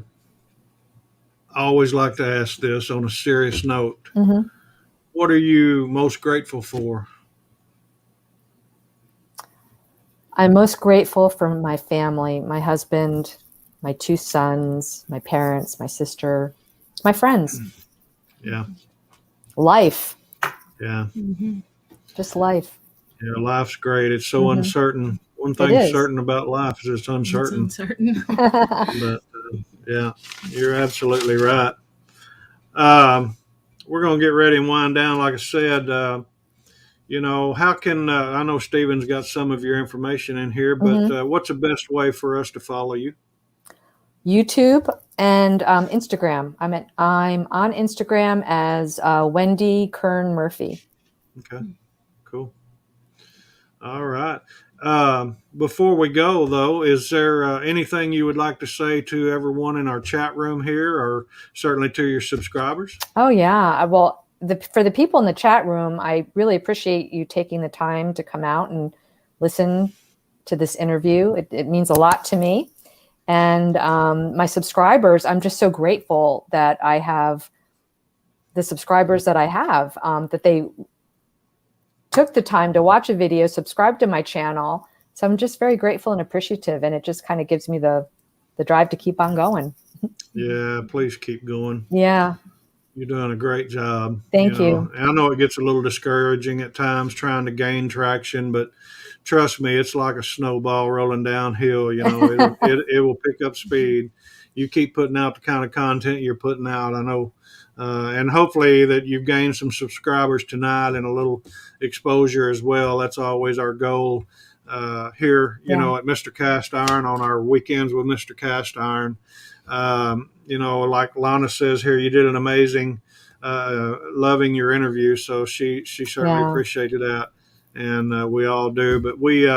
always like to ask this on a serious note. Mm-hmm. What are you most grateful for? I'm most grateful for my family, my husband, my 2 sons, my parents, my sister, my friends. Yeah. Life. Yeah. Mm-hmm. Just life. Yeah, life's great. It's so uncertain. One thing certain about life is it's uncertain. It's uncertain. But yeah, you're absolutely right. We're going to get ready and wind down. Like I said, how can I know Stephen's got some of your information in here, but what's the best way for us to follow you? YouTube and Instagram. I'm on Instagram as Wendy Kern Murphy. Okay, cool. All right. Before we go, though, is there anything you would like to say to everyone in our chat room here, or certainly to your subscribers? Oh, yeah. Well, for the people in the chat room, I really appreciate you taking the time to come out and listen to this interview. It means a lot to me. And my subscribers, I'm just so grateful that I have the subscribers that I have, that they took the time to watch a video, subscribe to my channel. So I'm just very grateful and appreciative. And it just kind of gives me the drive to keep on going. Yeah, please keep going. Yeah. You're doing a great job. Thank you. And I know it gets a little discouraging at times trying to gain traction, but trust me, it's like a snowball rolling downhill. It will pick up speed. You keep putting out the kind of content you're putting out. I know. And hopefully that you've gained some subscribers tonight and a little exposure as well. That's always our goal here, at Mr. Cast Iron on our weekends with Mr. Cast Iron. Like Lana says here, you did an amazing, loving your interview. So she certainly appreciated that. And we all do. But we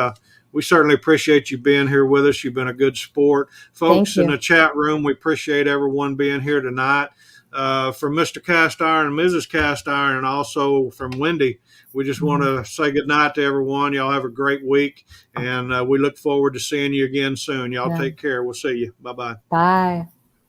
certainly appreciate you being here with us. You've been a good sport. Folks in the chat room, we appreciate everyone being here tonight. From Mr. Cast Iron and Mrs. Cast Iron, and also from Wendy, we just want to say good night to everyone. Y'all have a great week, and we look forward to seeing you again soon. Y'all take care. We'll see you. Bye-bye. Bye.